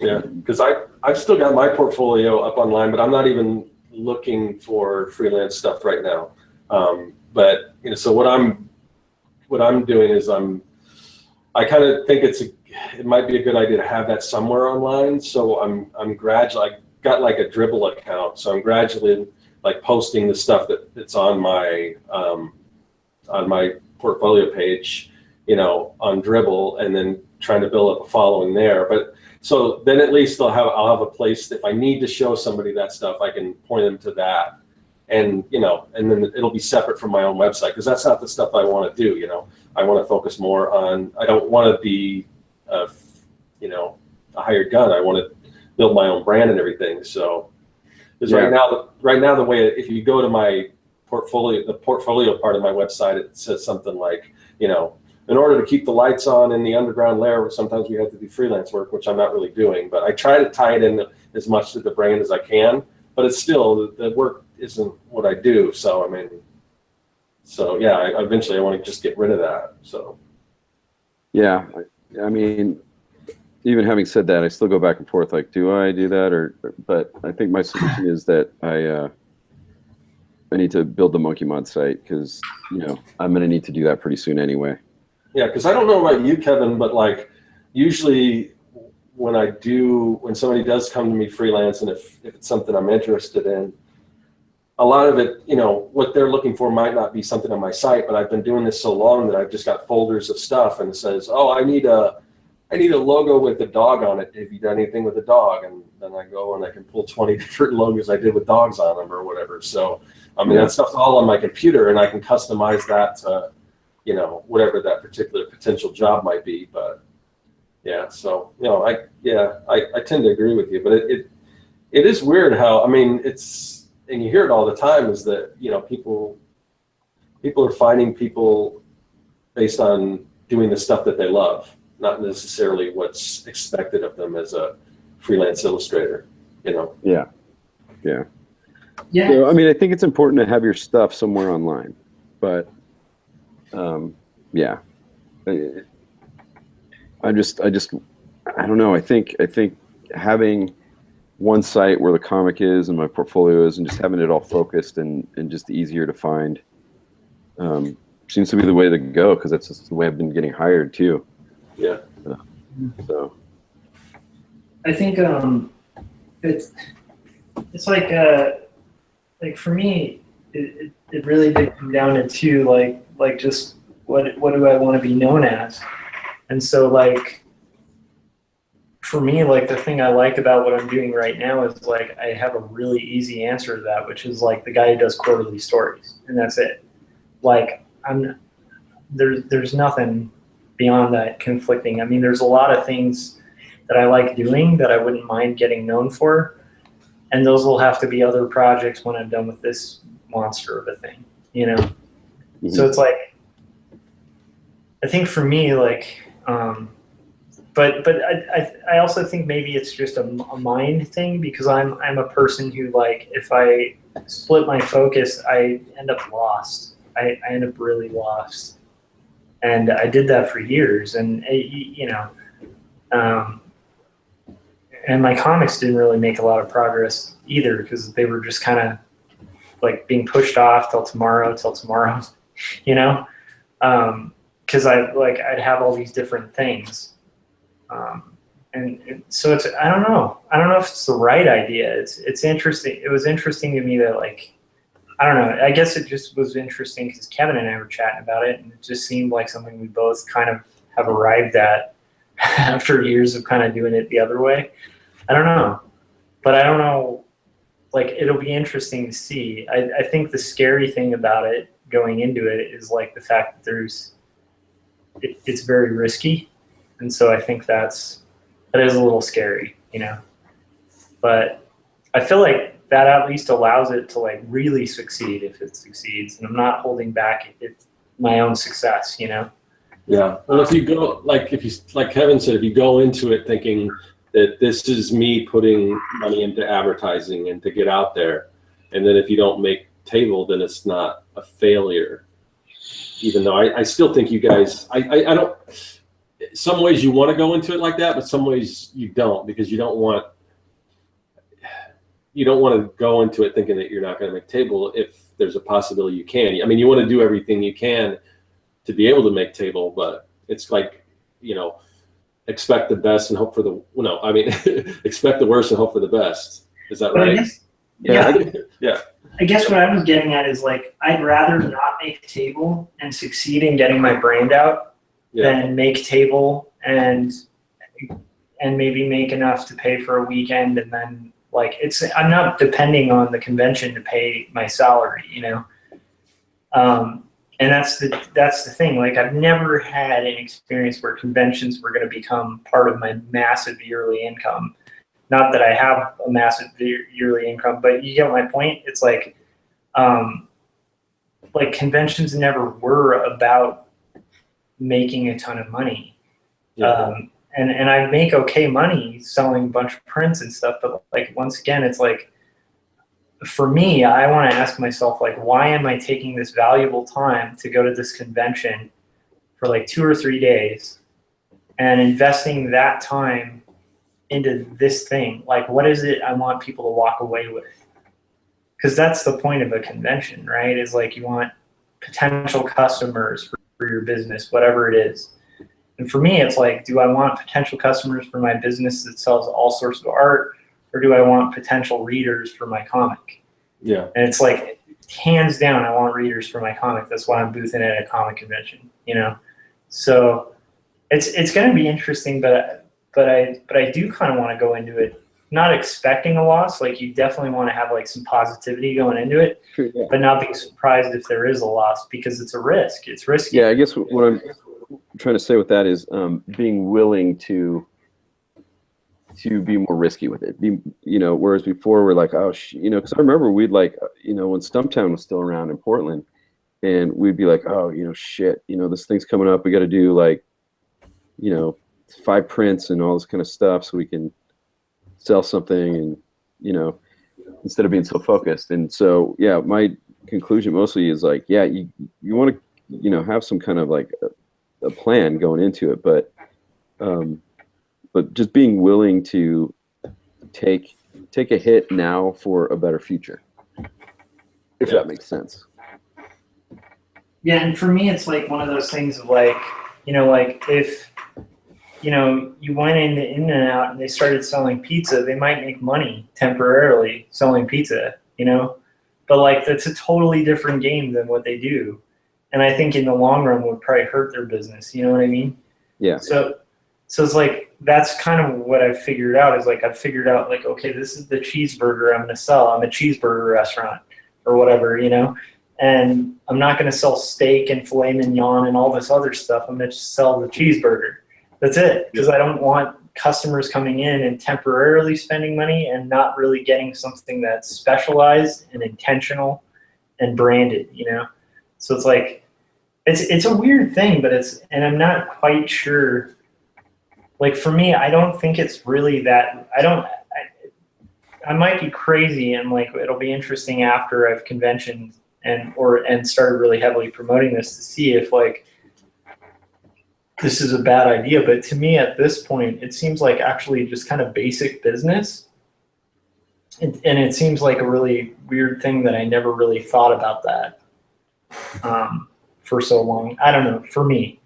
[SPEAKER 1] Yeah, because I've still got my portfolio up online, but I'm not even looking for freelance stuff right now. But you know, so what I'm doing is I kind of think it might be a good idea to have that somewhere online. So I'm gradually, I got like a Dribble account, so I'm gradually like posting the stuff that's on my portfolio page, you know, on Dribble, and then trying to build up a following there. But so then at least I'll have a place that if I need to show somebody that stuff, I can point them to that, and you know, and then it'll be separate from my own website, because that's not the stuff I want to do. You know, I want to focus more on. I don't want to be, you know, a hired gun. I want to build my own brand and everything. So, because right now the way, if you go to my portfolio, the portfolio part of my website, it says something like, you know, in order to keep the lights on in the underground lair, sometimes we have to do freelance work, which I'm not really doing, but I try to tie it in as much to the brand as I can, but it's still, the work isn't what I do. So, I mean, so yeah, eventually I want to just get rid of that, so.
[SPEAKER 3] Yeah, I mean, even having said that, I still go back and forth, like, do I do that, but I think my solution is that I need to build the Monkey Mod site, because, you know, I'm going to need to do that pretty soon anyway.
[SPEAKER 1] Yeah, because I don't know about you, Kevin, but like usually when somebody does come to me freelance, and if it's something I'm interested in, a lot of it, you know, what they're looking for might not be something on my site, but I've been doing this so long that I've just got folders of stuff, and it says, oh, I need a logo with a dog on it. Have you done anything with a dog? And then I go and I can pull 20 different logos I did with dogs on them or whatever. So, I mean, that stuff's all on my computer, and I can customize that you know, whatever that particular potential job might be. But yeah, so, you know, I tend to agree with you, but it is weird how, I mean, it's, and you hear it all the time, is that, you know, people are finding people based on doing the stuff that they love, not necessarily what's expected of them as a freelance illustrator, you know?
[SPEAKER 3] Yeah. So, I mean, I think it's important to have your stuff somewhere online, but yeah, I don't know. I think having one site where the comic is and my portfolio is, and just having it all focused and just easier to find, seems to be the way to go, because that's just the way I've been getting hired too.
[SPEAKER 1] Yeah.
[SPEAKER 3] So
[SPEAKER 2] I think it's like for me, it really did come down to two, like just what do I want to be known as? And so like for me, like the thing I like about what I'm doing right now is like I have a really easy answer to that, which is like the guy who does quarterly stories, and that's it. Like there's nothing beyond that conflicting. I mean, there's a lot of things that I like doing that I wouldn't mind getting known for, and those will have to be other projects when I'm done with this monster of a thing, you know? Mm-hmm. So it's like, I think for me, like, but I also think maybe it's just a mind thing, because I'm a person who, like, if I split my focus, I end up lost. I end up really lost. And I did that for years, and you know, and my comics didn't really make a lot of progress either, because they were just kind of like being pushed off till tomorrow, you know, because I'd have all these different things. And so it's, I don't know if it's the right idea. It's interesting. It was interesting to me that, like, I don't know, I guess it just was interesting because Kevin and I were chatting about it, and it just seemed like something we both kind of have arrived at after years of kind of doing it the other way. I don't know, but I don't know, like, it'll be interesting to see. I think the scary thing about it going into it is like the fact that it's very risky. And so I think that is a little scary, you know, but I feel like that at least allows it to, like, really succeed if it succeeds, and I'm not holding back my own success, you know?
[SPEAKER 1] Yeah. Well, if you go, like Kevin said, if you go into it thinking that this is me putting money into advertising and to get out there, and then if you don't make table, then it's not a failure. Even though I still think you guys, I don't, some ways you want to go into it like that, but some ways you don't, because you don't want to go into it thinking that you're not going to make table if there's a possibility you can. I mean, you want to do everything you can to be able to make table, but it's like, you know, expect the best and hope for the, no, I mean, expect the worst and hope for the best. Is that right?
[SPEAKER 2] Yeah. I guess what I was getting at is, like, I'd rather not make table and succeed in getting my brand out than make table and maybe make enough to pay for a weekend, and then, like, I'm not depending on the convention to pay my salary, you know? And that's the thing. Like, I've never had an experience where conventions were going to become part of my massive yearly income. Not that I have a massive yearly income, but you get my point. It's like conventions never were about making a ton of money. Yeah. And I make okay money selling a bunch of prints and stuff, but, like, once again, it's like, for me, I want to ask myself, like, why am I taking this valuable time to go to this convention for like 2 or 3 days and investing that time into this thing? Like, what is it I want people to walk away with? Because that's the point of a convention, right? Is, like, you want potential customers for your business, whatever it is. And for me, it's like, do I want potential customers for my business that sells all sorts of art, or do I want potential readers for my comic? Yeah. And it's like, hands down, I want readers for my comic. That's why I'm boothing at a comic convention, you know? So it's going to be interesting, but I do kind of want to go into it not expecting a loss. Like you definitely want to have like some positivity going into it,
[SPEAKER 3] Sure, yeah.
[SPEAKER 2] but not being surprised if there is a loss because it's a risk. It's risky.
[SPEAKER 3] Yeah, I guess what I'm trying to say with that is being willing to be more risky with it. Whereas before we're like, because I remember we'd like, when Stumptown was still around in Portland, and we'd be like, shit, this thing's coming up. We got to do like, 5 prints and all this kind of stuff so we can sell something, and instead of being so focused. And so, yeah, my conclusion mostly is like, yeah, you want to, have some kind of like a plan going into it, but just being willing to take a hit now for a better future, if that makes sense.
[SPEAKER 2] Yeah, and for me, it's like one of those things of like, like if, you went into In-N-Out and they started selling pizza, they might make money temporarily selling pizza, but like that's a totally different game than what they do. And I think in the long run would probably hurt their business. You know what I mean?
[SPEAKER 3] Yeah.
[SPEAKER 2] So it's like, that's kind of what I've figured out is like, I've figured out like, okay, this is the cheeseburger I'm going to sell. I'm a cheeseburger restaurant or whatever, and I'm not going to sell steak and filet mignon and all this other stuff. I'm going to sell the cheeseburger. That's it. Because I don't want customers coming in and temporarily spending money and not really getting something that's specialized and intentional and branded, So it's like, it's a weird thing, but and I'm not quite sure. Like for me, I don't think it's really that, I might be crazy and like, it'll be interesting after I've conventioned and started really heavily promoting this to see if like, this is a bad idea. But to me at this point, it seems like actually just kind of basic business. And it seems like a really weird thing that I never really thought about that for so long. I don't know, for me,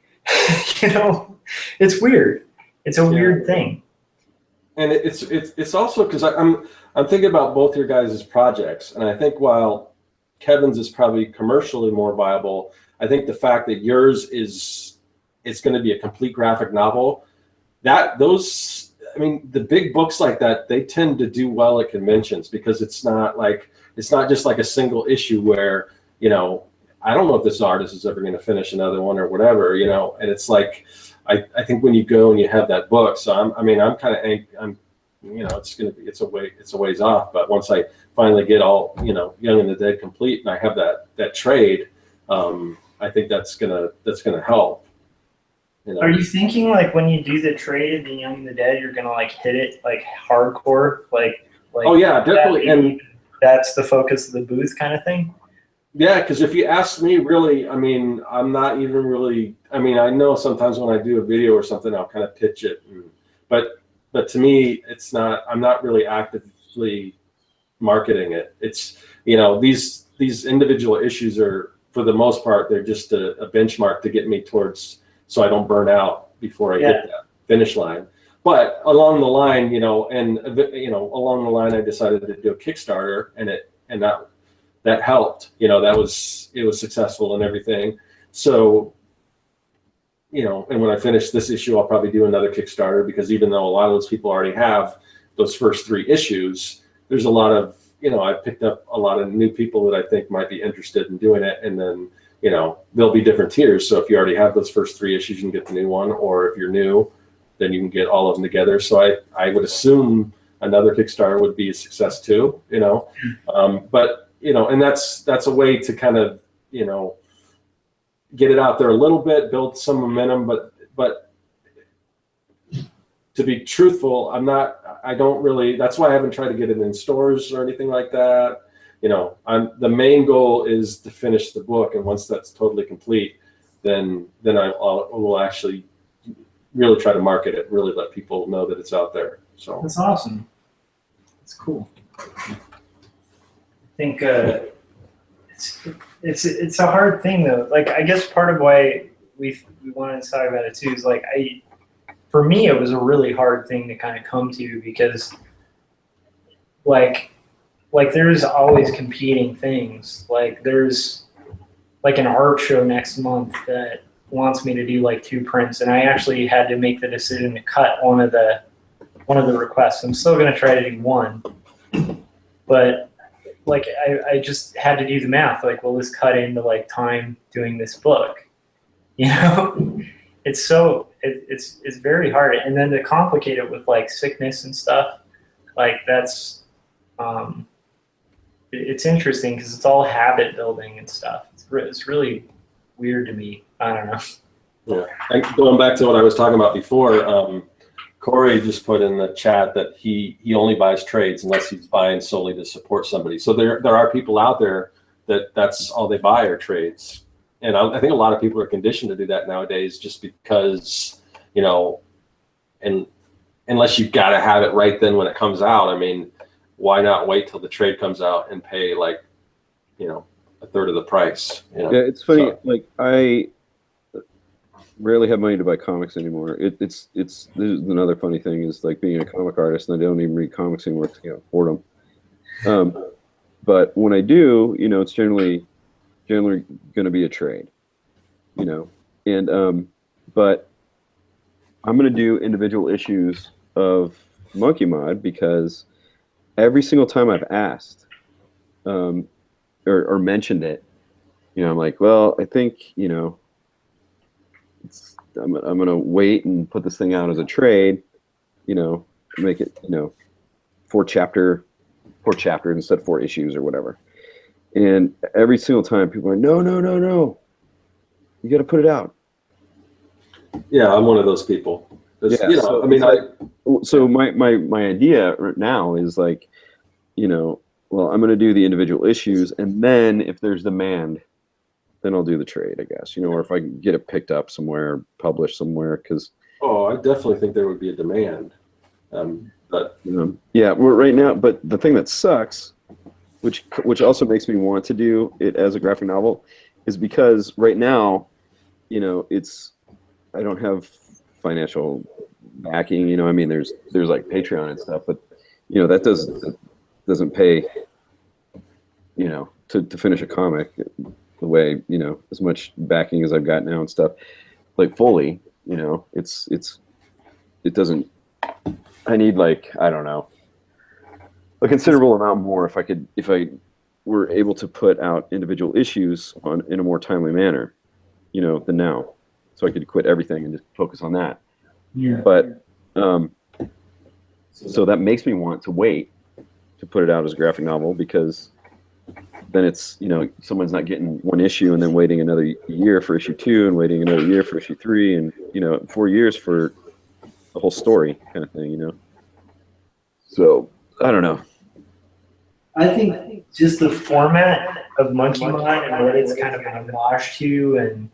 [SPEAKER 2] it's weird. It's a weird thing.
[SPEAKER 1] And it's also because I'm thinking about both your guys' projects, and I think while Kevin's is probably commercially more viable, I think the fact that yours it's going to be a complete graphic novel, the big books like that, they tend to do well at conventions because it's not just like a single issue where, I don't know if this artist is ever going to finish another one or whatever, and it's like, I think when you go and you have that book, so I'm it's a ways off, but once I finally get all, Young and the Dead complete and I have that trade, I think that's gonna help.
[SPEAKER 2] Are you thinking like when you do the trade of the Young and the Dead, you're gonna like hit it like hardcore, like
[SPEAKER 1] oh yeah, definitely, and
[SPEAKER 2] that's the focus of the booth kind of thing?
[SPEAKER 1] Yeah, because if you ask me, really, I'm not even really. I know sometimes when I do a video or something, I'll kind of pitch it, but to me, it's not. I'm not really actively marketing it. It's these individual issues are, for the most part, they're just a benchmark to get me towards, so I don't burn out before I hit that finish line. But along the line, along the line, I decided to do a Kickstarter, and that helped. It was successful and everything. So, and when I finish this issue, I'll probably do another Kickstarter, because even though a lot of those people already have those first 3 issues, there's a lot of, I picked up a lot of new people that I think might be interested in doing it. And then, there'll be different tiers. So if you already have those first 3 issues, you can get the new one, or if you're new, then you can get all of them together. So I would assume another Kickstarter would be a success too, but, and that's a way to kind of, get it out there a little bit, build some momentum, but to be truthful, I don't really, that's why I haven't tried to get it in stores or anything like that. The main goal is to finish the book. And once that's totally complete, then I will actually really try to market it, really let people know that it's out there. So
[SPEAKER 2] that's awesome. That's cool. I think it's a hard thing though. Like, I guess part of why we wanted to talk about it too is like, for me, it was a really hard thing to kind of come to, because like there's always competing things. Like there's like an art show next month that wants me to do like 2 prints, and I actually had to make the decision to cut one of the one of the requests. I'm still going to try to do one, but like I just had to do the math. Like, will this cut into like time doing this book? You know, it's very hard. And then to complicate it with like sickness and stuff, like that's it's interesting because it's all habit building and stuff. It's really weird to me. I don't know.
[SPEAKER 1] Yeah, and going back to what I was talking about before, Corey just put in the chat that he only buys trades unless he's buying solely to support somebody. So there are people out there that's all they buy are trades, and I think a lot of people are conditioned to do that nowadays, just because, you know, and unless you've got to have it right then when it comes out. I mean, why not wait till the trade comes out and pay, like, you know, a third of the price? You know?
[SPEAKER 3] Yeah, it's funny. So, like, I rarely have money to buy comics anymore. This is another funny thing, is like being a comic artist, and I don't even read comics anymore because I can't afford them. But when I do, you know, it's generally going to be a trade, you know. And but I'm going to do individual issues of Monkey Mod because every single time I've asked or mentioned it, you know, I'm like, well, I think, you know, I'm gonna wait and put this thing out as a trade, you know, make it, you know, 4 chapters instead of 4 issues or whatever. And every single time people are like, no, you got to put it out.
[SPEAKER 1] Yeah, I'm one of those people.
[SPEAKER 3] Yeah,
[SPEAKER 1] you know,
[SPEAKER 3] so,
[SPEAKER 1] I mean,
[SPEAKER 3] so my idea right now is like, you know, well, I'm gonna do the individual issues, and then if there's demand, then I'll do the trade, I guess, you know, or if I can get it picked up somewhere, published somewhere, because.
[SPEAKER 1] Oh, I definitely think there would be a demand, but
[SPEAKER 3] yeah, we're right now. But the thing that sucks, which also makes me want to do it as a graphic novel, is because right now, you know, I don't have financial backing. You know, I mean, there's like Patreon and stuff, but you know, that doesn't pay, you know, to finish a comic the way, you know, as much backing as I've got now and stuff, like fully, you know, it doesn't. I need, like, I don't know, a considerable amount more if I were able to put out individual issues in a more timely manner, you know, than now, so I could quit everything and just focus on that.
[SPEAKER 2] Yeah.
[SPEAKER 3] But so that makes me want to wait to put it out as a graphic novel, because then it's, you know, someone's not getting 1 issue and then waiting another year for issue 2 and waiting another year for issue 3 and, you know, 4 years for the whole story kind of thing, you know. So I don't know.
[SPEAKER 2] I think just the format of Monkey Mod and what it's kind of an homage to, and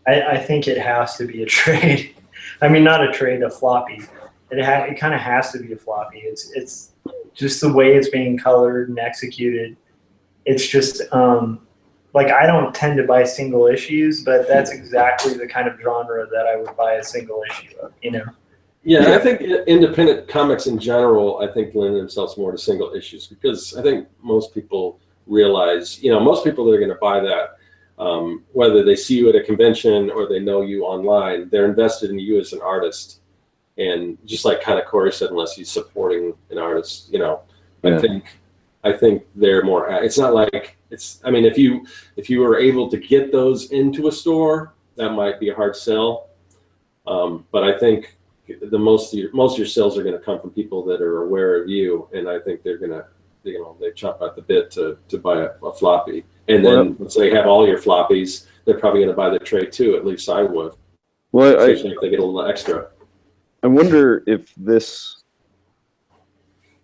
[SPEAKER 2] I think it has to be a trade. I mean, not a trade, a floppy. It kind of has to be a floppy. It's just the way it's being colored and executed. It's just like, I don't tend to buy single issues, but that's exactly the kind of genre that I would buy a single issue of, you know.
[SPEAKER 1] Yeah, I think independent comics in general, I think, lend themselves more to single issues, because I think most people realize, you know, most people that are going to buy that, whether they see you at a convention or they know you online, they're invested in you as an artist. And just like kind of Corey said, unless he's supporting an artist, you know, yeah. I think they're more. It's not like it's. I mean, if you were able to get those into a store, that might be a hard sell. But I think the most of your sales are going to come from people that are aware of you, and I think they're gonna, you know, they chop at the bit to buy a floppy. And then once they have all your floppies, they're probably going to buy the trade too. At least I would.
[SPEAKER 3] Well,
[SPEAKER 1] especially if they get a little extra.
[SPEAKER 3] I wonder if this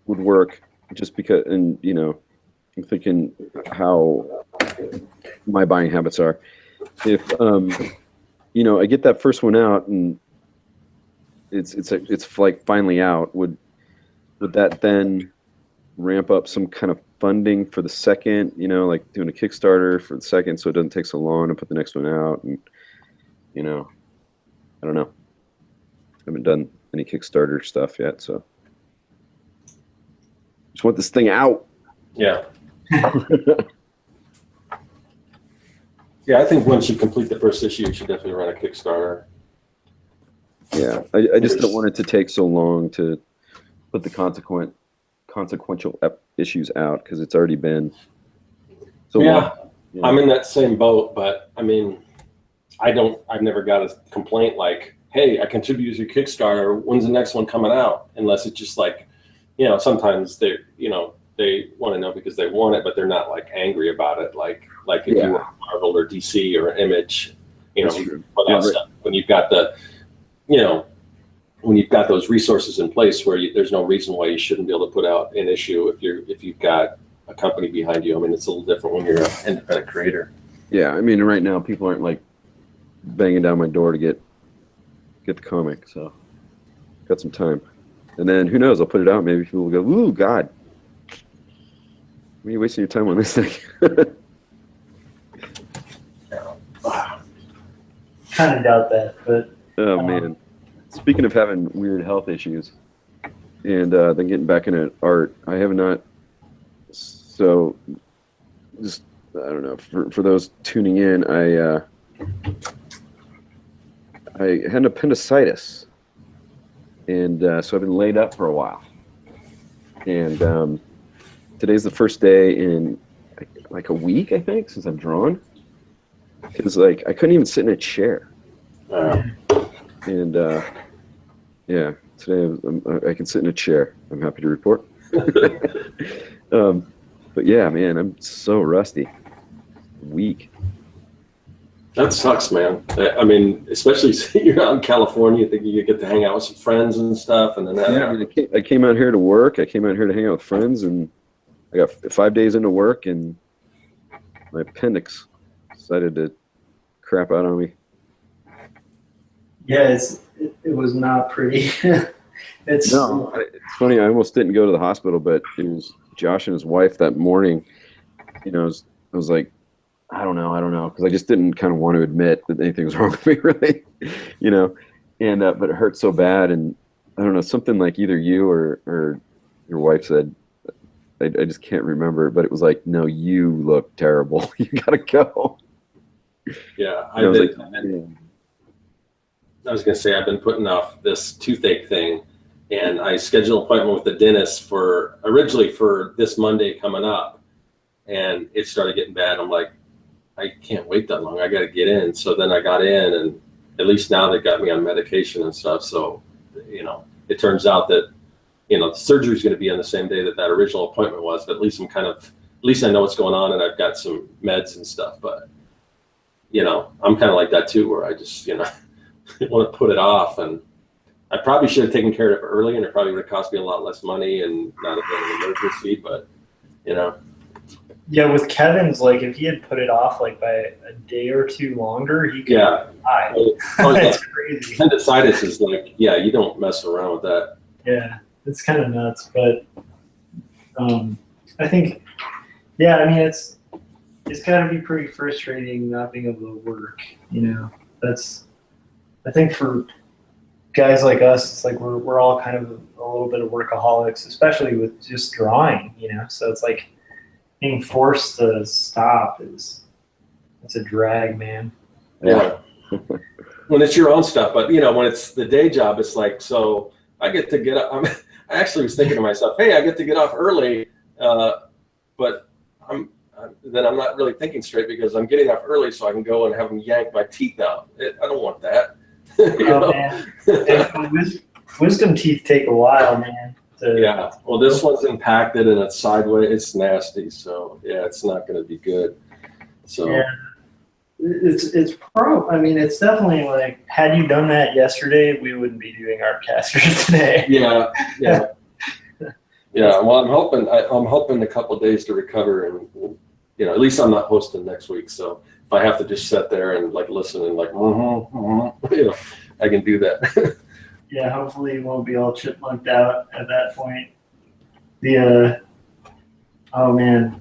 [SPEAKER 3] would work, just because, and you know, I'm thinking how my buying habits are. If you know, I get that first one out and it's like finally out, would that then ramp up some kind of funding for the second, you know, like doing a Kickstarter for the second, so it doesn't take so long to put the next one out? And you know, I don't know. I haven't done any Kickstarter stuff yet, so just want this thing out.
[SPEAKER 1] Yeah. Yeah, I think once you complete the first issue, you should definitely run a Kickstarter.
[SPEAKER 3] Yeah, I just don't want it to take so long to, put the consequential issues out because it's already been so long.
[SPEAKER 1] Yeah. I'm in that same boat, but I mean, I've never got a complaint like, hey, I contributed to your Kickstarter, when's the next one coming out? Unless it's just like, sometimes they want to know because they want it, but they're not like angry about it. Like if you were Marvel or DC or Image, stuff. When you've got when you've got those resources in place where there's no reason why you shouldn't be able to put out an issue if you've got a company behind you. I mean, it's a little different when you're an independent creator.
[SPEAKER 3] Yeah, I mean, right now people aren't like banging down my door to get the comic, so got some time. And then who knows? I'll put it out. Maybe people will go, "Ooh, God, why are you wasting your time on this thing?"
[SPEAKER 2] Kind of doubt that, but
[SPEAKER 3] oh man. Speaking of having weird health issues, and then getting back into art, I have not. So, just I don't know. For those tuning in, I had appendicitis, and so I've been laid up for a while. And today's the first day in like a week, I think, since I've drawn. Because like I couldn't even sit in a chair. And yeah, today I can sit in a chair. I'm happy to report. But yeah, man, I'm so rusty. Weak.
[SPEAKER 1] That sucks, man. I mean, especially you're out in California, thinking you get to hang out with some friends and stuff, and then
[SPEAKER 3] I came out here to work. I came out here to hang out with friends, and I got 5 days into work, and my appendix decided to crap out on me.
[SPEAKER 2] Yeah, it was not pretty. It's
[SPEAKER 3] funny. I almost didn't go to the hospital, but it was Josh and his wife that morning. I was like, I don't know, because I just didn't kind of want to admit that anything was wrong with me, really, And but it hurt so bad, and I don't know, something like either you or your wife said. I just can't remember, but it was like, no, you look terrible. You gotta go.
[SPEAKER 1] Yeah, I was gonna say I've been putting off this toothache thing, and I scheduled an appointment with the dentist originally for this Monday coming up, and it started getting bad. I'm like, I can't wait that long. I got to get in. So then I got in, and at least now they got me on medication and stuff. So, it turns out that, the surgery is going to be on the same day that original appointment was. But at least I know what's going on, and I've got some meds and stuff. But, I'm kind of like that too, where I just, want to put it off. And I probably should have taken care of it early, and it probably would have cost me a lot less money and not have been an emergency. But,
[SPEAKER 2] Yeah, with Kevin's, like, if he had put it off like by a day or two longer, he could die. It's crazy.
[SPEAKER 1] Appendicitis is like, you don't mess around with that.
[SPEAKER 2] Yeah, it's kind of nuts, but I think, I mean, it's got to be pretty frustrating not being able to work. I think for guys like us, it's like we're all kind of a little bit of workaholics, especially with just drawing. So it's like, being forced to stop it's a drag, man.
[SPEAKER 1] Yeah. When it's your own stuff, but when it's the day job, it's like, so I get to get up. I actually was thinking to myself, hey, I get to get off early, but I'm not really thinking straight because I'm getting off early so I can go and have them yank my teeth out. I don't want that.
[SPEAKER 2] Man. Wisdom teeth take a while, man.
[SPEAKER 1] Yeah, well, this one's impacted and it's sideways. It's nasty, so it's not going to be good. So
[SPEAKER 2] it's I mean, it's definitely like, had you done that yesterday, we wouldn't be doing Artcasters today.
[SPEAKER 1] Yeah. Well, I'm hoping a couple of days to recover, and at least I'm not hosting next week. So if I have to just sit there and like listen and like, I can do that.
[SPEAKER 2] Yeah, hopefully it won't be all chipmunked out at that point. Oh man,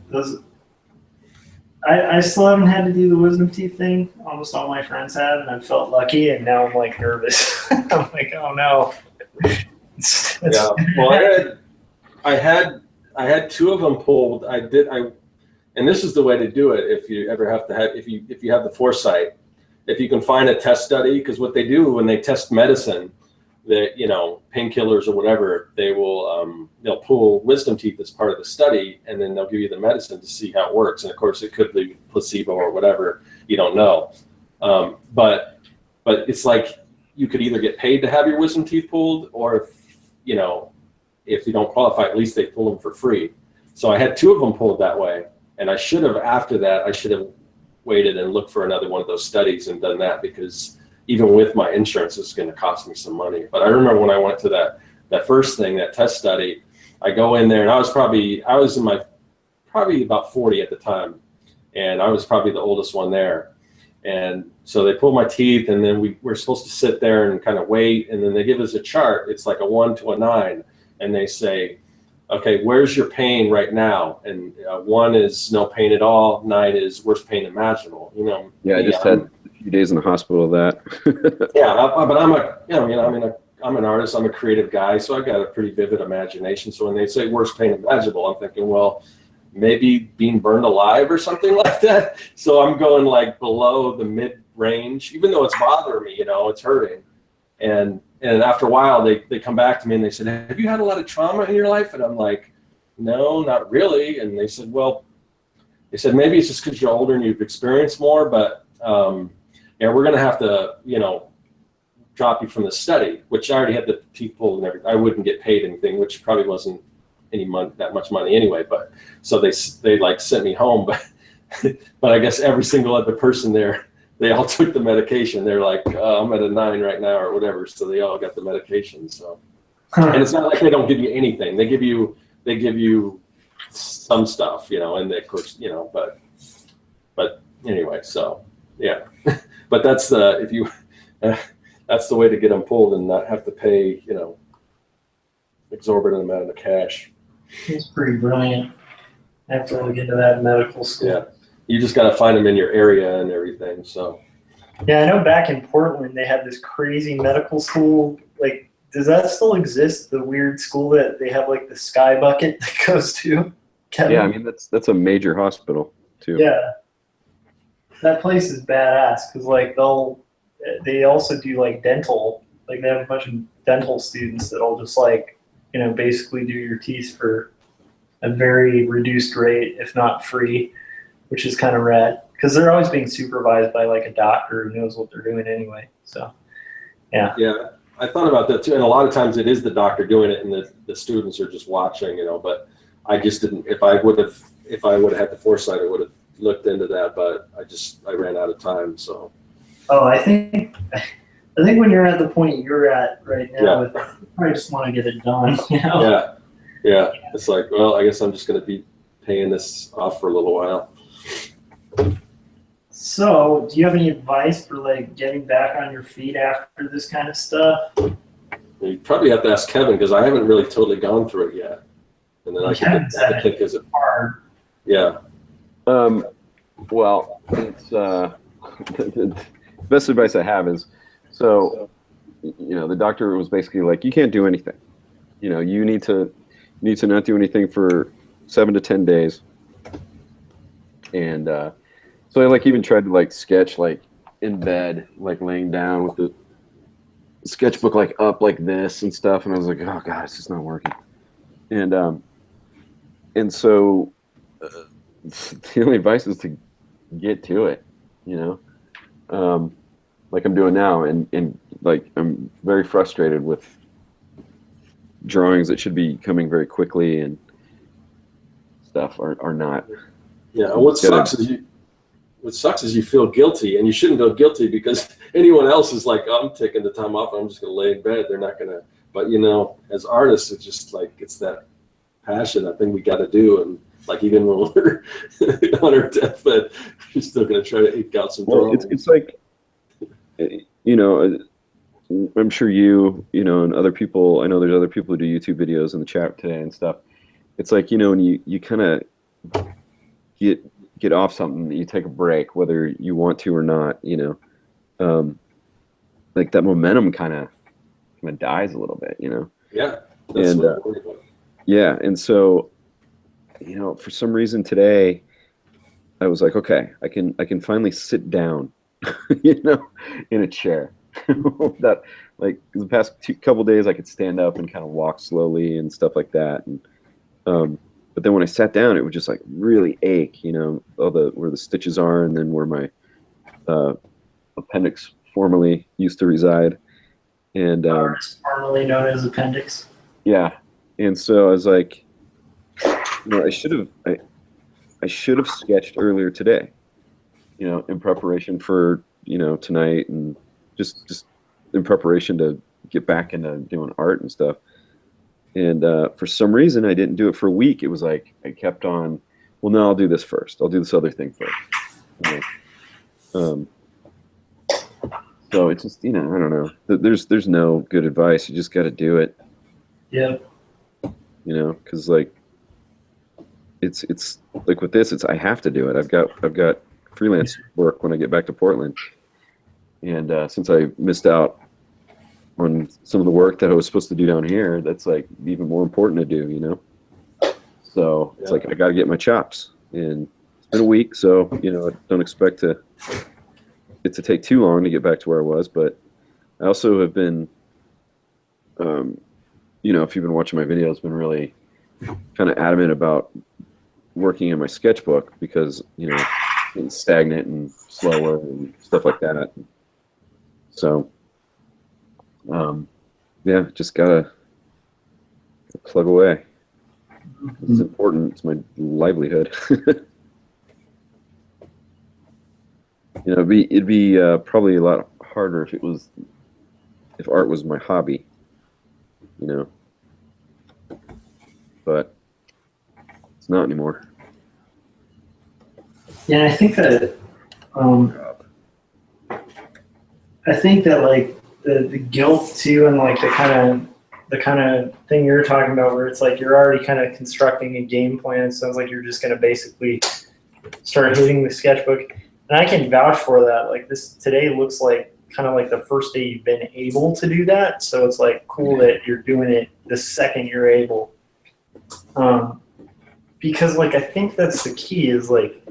[SPEAKER 2] I still haven't had to do the wisdom teeth thing. Almost all my friends have, and I've felt lucky, and now I'm like nervous. I'm like, oh no.
[SPEAKER 1] Well, I had 2 of them pulled. And this is the way to do it if you ever have to have, if you have the foresight, if you can find a test study, because what they do when they test medicine, that, you know, painkillers or whatever, they will they'll pull wisdom teeth as part of the study, and then they'll give you the medicine to see how it works. And of course, it could be placebo or whatever. You don't know. But it's like you could either get paid to have your wisdom teeth pulled, or if you know, if you don't qualify, at least they pull them for free. So I had 2 of them pulled that way, and I should have, after that, I should have waited and looked for another one of those studies and done that, because even with my insurance, it's going to cost me some money. But I remember when I went to that first thing, that test study, I go in there, and I was in my probably about 40 at the time, and I was probably the oldest one there. And so they pulled my teeth, and then we're supposed to sit there and kind of wait, and then they give us a chart. It's like a 1 to a 9, and they say, okay, where's your pain right now? And 1 is no pain at all. 9 is worst pain imaginable. You know.
[SPEAKER 3] Yeah, I just had a few days in the hospital of that.
[SPEAKER 1] Yeah, but I'm an artist. I'm a creative guy, so I've got a pretty vivid imagination. So when they say worst pain imaginable, I'm thinking, well, maybe being burned alive or something like that. So I'm going like below the mid range, even though it's bothering me. You know, it's hurting. And after a while, they come back to me and they said, have you had a lot of trauma in your life? And I'm like, no, not really. And they said, well, maybe it's just because you're older and you've experienced more, but yeah, we're going to have to, you know, drop you from the study, which I already had the teeth pulled and everything. I wouldn't get paid anything, which probably wasn't that much money anyway. But so they like sent me home, but I guess every single other person there, they all took the medication. They're like, I'm at a 9 right now or whatever. So they all got the medication. So, and it's not like they don't give you anything. They give you some stuff, you know, and of course, you know, but anyway, so yeah, but that's that's the way to get them pulled and not have to pay, you know, exorbitant amount of cash.
[SPEAKER 2] It's pretty brilliant. I have to look into that in medical school.
[SPEAKER 1] Yeah. You just got to find them in your area and everything. So,
[SPEAKER 2] yeah, I know back in Portland they had this crazy medical school. Like, does that still exist? The weird school that they have like the sky bucket that goes to. Kemble?
[SPEAKER 3] Yeah, I mean that's a major hospital too.
[SPEAKER 2] Yeah, that place is badass because like they also do like dental. Like they have a bunch of dental students that'll just like, you know, basically do your teeth for a very reduced rate, if not free, which is kind of rad because they're always being supervised by like a doctor who knows what they're doing anyway. So, yeah.
[SPEAKER 1] Yeah, I thought about that too, and a lot of times it is the doctor doing it, and the students are just watching, you know. But I just didn't. If I would have had the foresight, I would have looked into that. But I ran out of time. So.
[SPEAKER 2] Oh, I think when you're at the point you're at right now, you probably just want to get it done. You know?
[SPEAKER 1] Yeah. It's like, well, I guess I'm just going to be paying this off for a little while.
[SPEAKER 2] So, do you have any advice for like getting back on your feet after this kind of stuff?
[SPEAKER 1] You probably have to ask Kevin because I haven't really totally gone through it yet. And then I can think is it hard? Yeah.
[SPEAKER 3] Well, it's the best advice I have is, so, you know, the doctor was basically like, you can't do anything. You know, you need to not do anything for 7 to 10 days. And so I like even tried to like sketch like in bed, like laying down with the sketchbook like up like this and stuff. And I was like, oh God, it's just not working. And so the only advice is to get to it, you know, like I'm doing now. And like, I'm very frustrated with drawings that should be coming very quickly and stuff are not.
[SPEAKER 1] Yeah, what sucks is you feel guilty, and you shouldn't feel guilty because anyone else is like, oh, I'm taking the time off, I'm just going to lay in bed. They're not going to, but you know, as artists, it's just like, it's that passion, that thing we got to do. And like, even when we're on our deathbed, we're still going to try to eke out some drawings.
[SPEAKER 3] It's like, you know, I'm sure you know, and other people, I know there's other people who do YouTube videos in the chat today and stuff. It's like, you know, when you kind of get off something, you take a break, whether you want to or not, you know, like that momentum kind of dies a little bit, you know?
[SPEAKER 1] Yeah.
[SPEAKER 3] And yeah. And so, you know, for some reason today I was like, okay, I can finally sit down, you know, in a chair. that, like, the past couple days I could stand up and kind of walk slowly and stuff like that. And but then when I sat down, it would just like really ache, you know, where the stitches are, and then where my appendix formerly used to reside. And
[SPEAKER 2] formerly known as appendix.
[SPEAKER 3] Yeah, and so I was like, you know, I should have sketched earlier today, you know, in preparation for, you know, tonight, and just in preparation to get back into doing art and stuff. And for some reason, I didn't do it for a week. It was like I kept on, well, no, I'll do this first. I'll do this other thing first. You know? So it's just, you know, I don't know. There's no good advice. You just got to do it.
[SPEAKER 2] Yeah.
[SPEAKER 3] You know, because like it's like with this, I have to do it. I've got freelance work when I get back to Portland, and since I missed out on some of the work that I was supposed to do down here, that's like even more important to do. You know, so it's like I got to get my chops, and it's been a week, so you know, I don't expect it to take too long to get back to where I was. But I also have been, you know, if you've been watching my videos, been really kind of adamant about working in my sketchbook because, you know, it's stagnant and slower and stuff like that. So, yeah, just gotta plug away. It's important. It's my livelihood. You know, it'd be probably a lot harder if art was my hobby, you know, but it's not anymore.
[SPEAKER 2] Yeah, I think that like the guilt too, and like the kind of thing you're talking about, where it's like you're already kind of constructing a game plan. It sounds like you're just going to basically start hitting the sketchbook. And I can vouch for that. Like today looks like kind of like the first day you've been able to do that. So it's like cool that you're doing it the second you're able. Because like I think that's the key is like,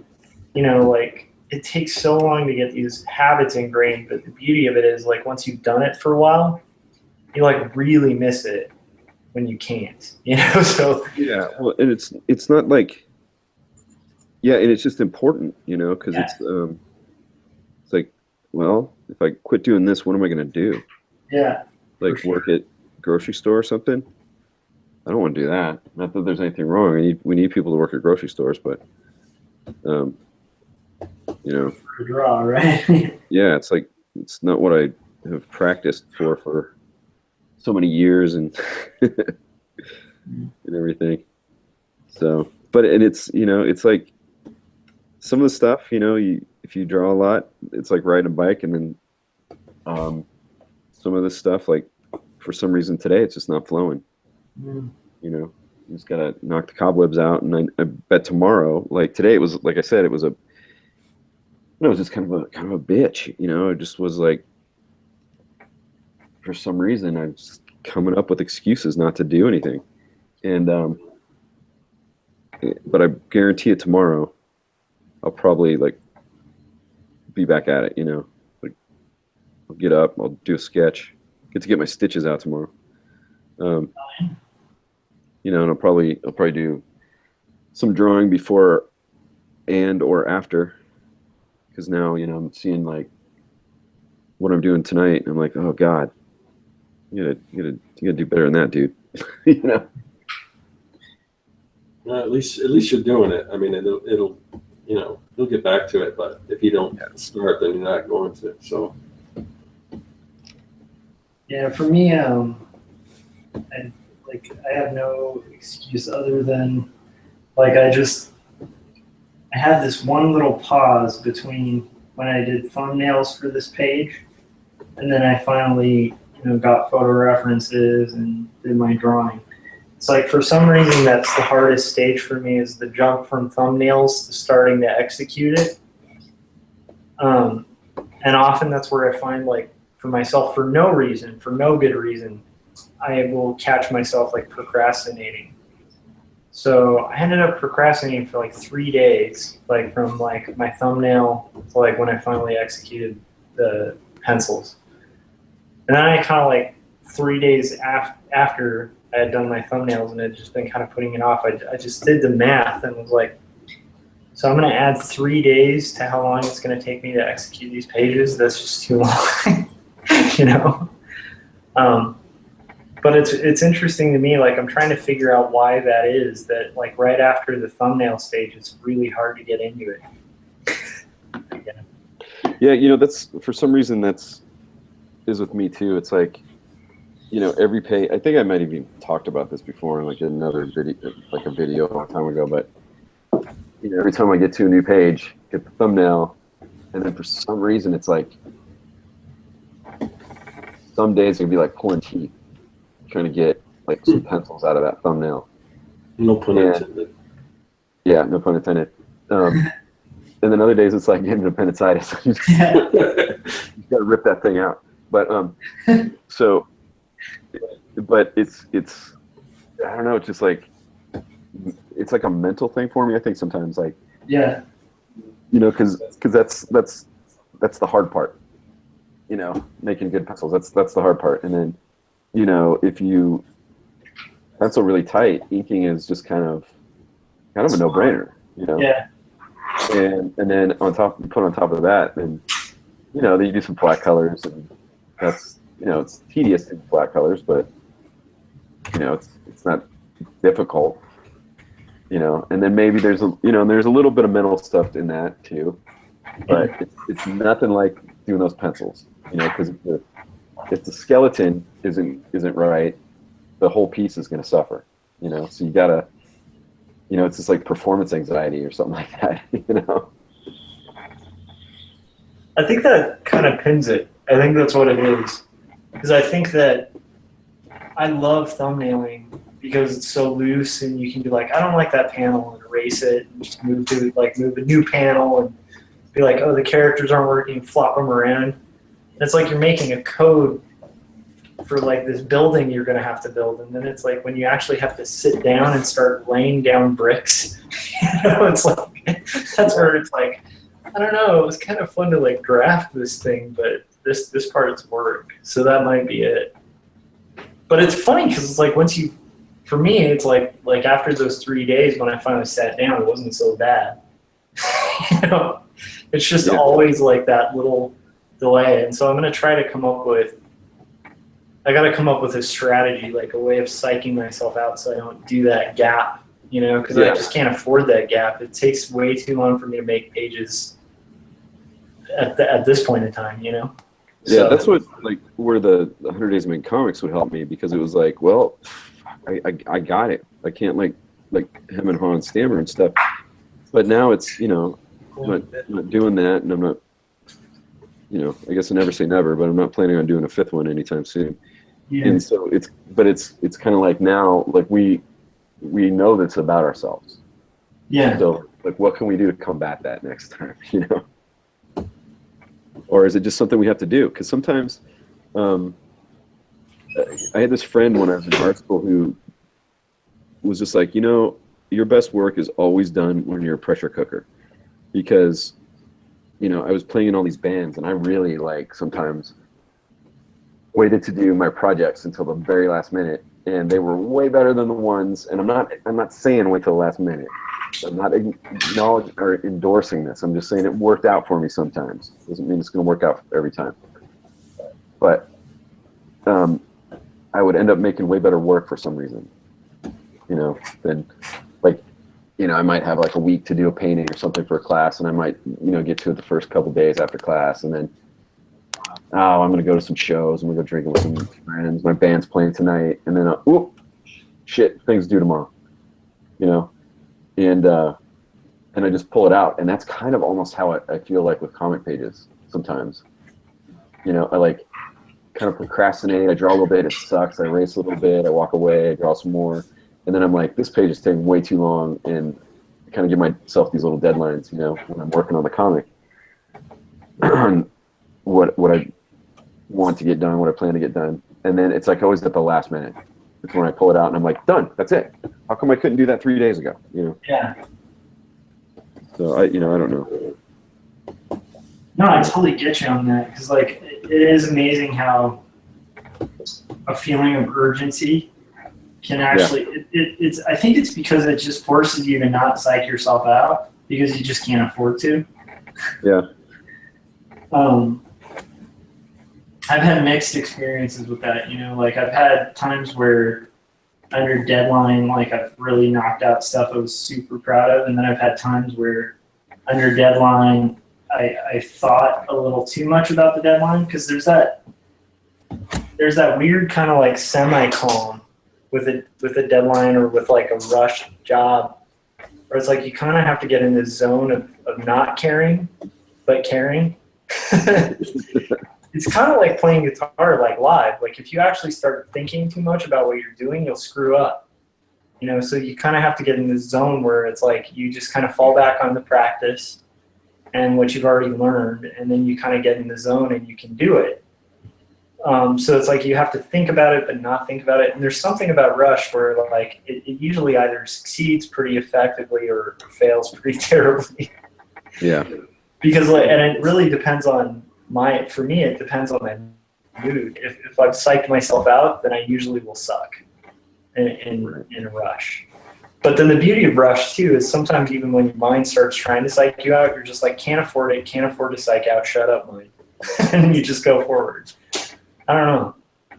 [SPEAKER 2] you know, like it takes so long to get these habits ingrained, but the beauty of it is like once you've done it for a while, you like really miss it when you can't, you know? So
[SPEAKER 3] yeah, well, and it's not like, yeah, and it's just important, you know, because it's like, well, if I quit doing this, what am I going to do?
[SPEAKER 2] Yeah.
[SPEAKER 3] Like work at a grocery store or something? I don't want to do that. Not that there's anything wrong. We need people to work at grocery stores, but you know,
[SPEAKER 2] draw, right?
[SPEAKER 3] Yeah, it's like it's not what I have practiced for so many years and and everything. So, but and it's, you know, it's like some of the stuff, you know, if you draw a lot, it's like riding a bike, and then some of this stuff, like for some reason today, it's just not flowing. You know, you just gotta knock the cobwebs out, and I bet tomorrow, like today, it was like I said, it was just kind of a bitch. You know, it just was like for some reason I was coming up with excuses not to do anything, and but I guarantee it tomorrow, I'll probably like be back at it. You know, like I'll get up, I'll do a sketch, get to get my stitches out tomorrow. You know, and I'll probably do some drawing before and or after, because now, you know, I'm seeing like what I'm doing tonight, and I'm like, oh God, you gotta do better than that, dude. You know.
[SPEAKER 1] Well, at least you're doing it. I mean, it'll you know, you'll get back to it, but if you don't start, then you're not going to. So.
[SPEAKER 2] Yeah, for me, I have no excuse other than like I had this one little pause between when I did thumbnails for this page, and then I finally, you know, got photo references and did my drawing. It's like for some reason that's the hardest stage for me, is the jump from thumbnails to starting to execute it. And often that's where I find, like, for myself, for no good reason, I will catch myself like procrastinating. So I ended up procrastinating for like 3 days, like from like my thumbnail to like when I finally executed the pencils. And then I kind of like 3 days after I had done my thumbnails and had just been kind of putting it off, I just did the math and was like, so I'm going to add 3 days to how long it's going to take me to execute these pages. That's just too long, you know? But it's interesting to me, like I'm trying to figure out why that is, that like right after the thumbnail stage, it's really hard to get into it.
[SPEAKER 3] Yeah, you know, that's, for some reason, is with me too. It's like, you know, every page, I think I might have even talked about this before in like another video, like a video a long time ago, but you know, every time I get to a new page, get the thumbnail, and then for some reason it's like, some days it'll be like pulling teeth, trying to get like some pencils out of that thumbnail.
[SPEAKER 1] No pun intended.
[SPEAKER 3] Yeah, no pun intended. And then other days it's like getting appendicitis. You gotta rip that thing out. But so, but it's I don't know. It's just like, it's like a mental thing for me. I think sometimes, like,
[SPEAKER 2] yeah,
[SPEAKER 3] you know, because that's the hard part. You know, making good pencils. That's the hard part. And then, you know, if you pencil really tight, inking is just kind of a no-brainer. You know.
[SPEAKER 2] Yeah.
[SPEAKER 3] And then on top of that, then, you know, then you do some flat colors, and that's, you know, it's tedious in flat colors, but you know, it's not difficult, you know. And then maybe there's a little bit of mental stuff in that too, but it's nothing like doing those pencils, you know, because if the skeleton isn't right, the whole piece is going to suffer, you know. So you gotta, you know, it's just like performance anxiety or something like that, you know.
[SPEAKER 2] I think that kind of pins it. I think that's what it is. Because I think that I love thumbnailing because it's so loose and you can be like, I don't like that panel, and erase it and just move a new panel and be like, oh, the characters aren't working, flop them around. And it's like you're making a code for like this building you're going to have to build, and then it's like when you actually have to sit down and start laying down bricks, you know, it's like, that's where it's like, I don't know, it was kind of fun to like draft this thing, but this part's work, so that might be it. But it's funny because it's like for me, it's like after those 3 days when I finally sat down, it wasn't so bad. You know, it's just always like that little delay, and so I'm going to try to come up with a strategy, like a way of psyching myself out so I don't do that gap, you know, because I just can't afford that gap. It takes way too long for me to make pages at this point in time, you know.
[SPEAKER 3] Yeah, that's what, like, where the 100 Days of Making Comics would help me, because it was like, well, I got it. I can't like hem and haw and stammer and stuff. But now it's, you know, I'm not doing that, and I'm not, you know, I guess I never say never, but I'm not planning on doing a 5th one anytime soon. Yeah. And so it's kind of like now, like we know that's about ourselves.
[SPEAKER 2] Yeah.
[SPEAKER 3] So like, what can we do to combat that next time, you know? Or is it just something we have to do? Because sometimes, I had this friend when I was in art school who was just like, you know, your best work is always done when you're a pressure cooker. Because, you know, I was playing in all these bands, and I really, like, sometimes waited to do my projects until the very last minute, and they were way better than the ones, and I'm not saying wait till the last minute. I'm not acknowledging or endorsing this. I'm just saying it worked out for me sometimes. Doesn't mean it's going to work out every time. But I would end up making way better work for some reason, you know, than, like, you know, I might have like a week to do a painting or something for a class, and I might, you know, get to it the first couple days after class, and then, oh, I'm going to go to some shows, I'm going to go drinking with some friends, my band's playing tonight, and then, oh, shit, things due tomorrow, you know, and I just pull it out, and that's kind of almost how I feel like with comic pages sometimes. You know, I like kind of procrastinate, I draw a little bit, it sucks, I erase a little bit, I walk away, I draw some more, and then I'm like, this page is taking way too long, and I kind of give myself these little deadlines, you know, when I'm working on the comic. what I want to get done, what I plan to get done, and then it's like always at the last minute. It's when I pull it out and I'm like, done, that's it. How come I couldn't do that 3 days ago? You know?
[SPEAKER 2] Yeah.
[SPEAKER 3] So I don't know.
[SPEAKER 2] No, I totally get you on that, because like it is amazing how a feeling of urgency can actually, it's, I think it's because it just forces you to not psych yourself out because you just can't afford to.
[SPEAKER 3] Yeah.
[SPEAKER 2] I've had mixed experiences with that, you know, like I've had times where under deadline, like I've really knocked out stuff I was super proud of. And then I've had times where under deadline, I thought a little too much about the deadline because there's that weird kind of like semi-calm with a deadline or with like a rushed job where it's like you kind of have to get in this zone of not caring, but caring. It's kind of like playing guitar like live. Like if you actually start thinking too much about what you're doing, you'll screw up. You know, so you kind of have to get in this zone where it's like you just kind of fall back on the practice and what you've already learned, and then you kind of get in the zone and you can do it. So it's like you have to think about it but not think about it. And there's something about Rush where like it usually either succeeds pretty effectively or fails pretty terribly.
[SPEAKER 3] Yeah.
[SPEAKER 2] Because like, and it really depends on for me, it depends on my mood. If I've psyched myself out, then I usually will suck in a rush. But then the beauty of Rush too is sometimes even when your mind starts trying to psych you out, you're just like, can't afford to psych out, shut up, mind. And you just go forward. I don't know.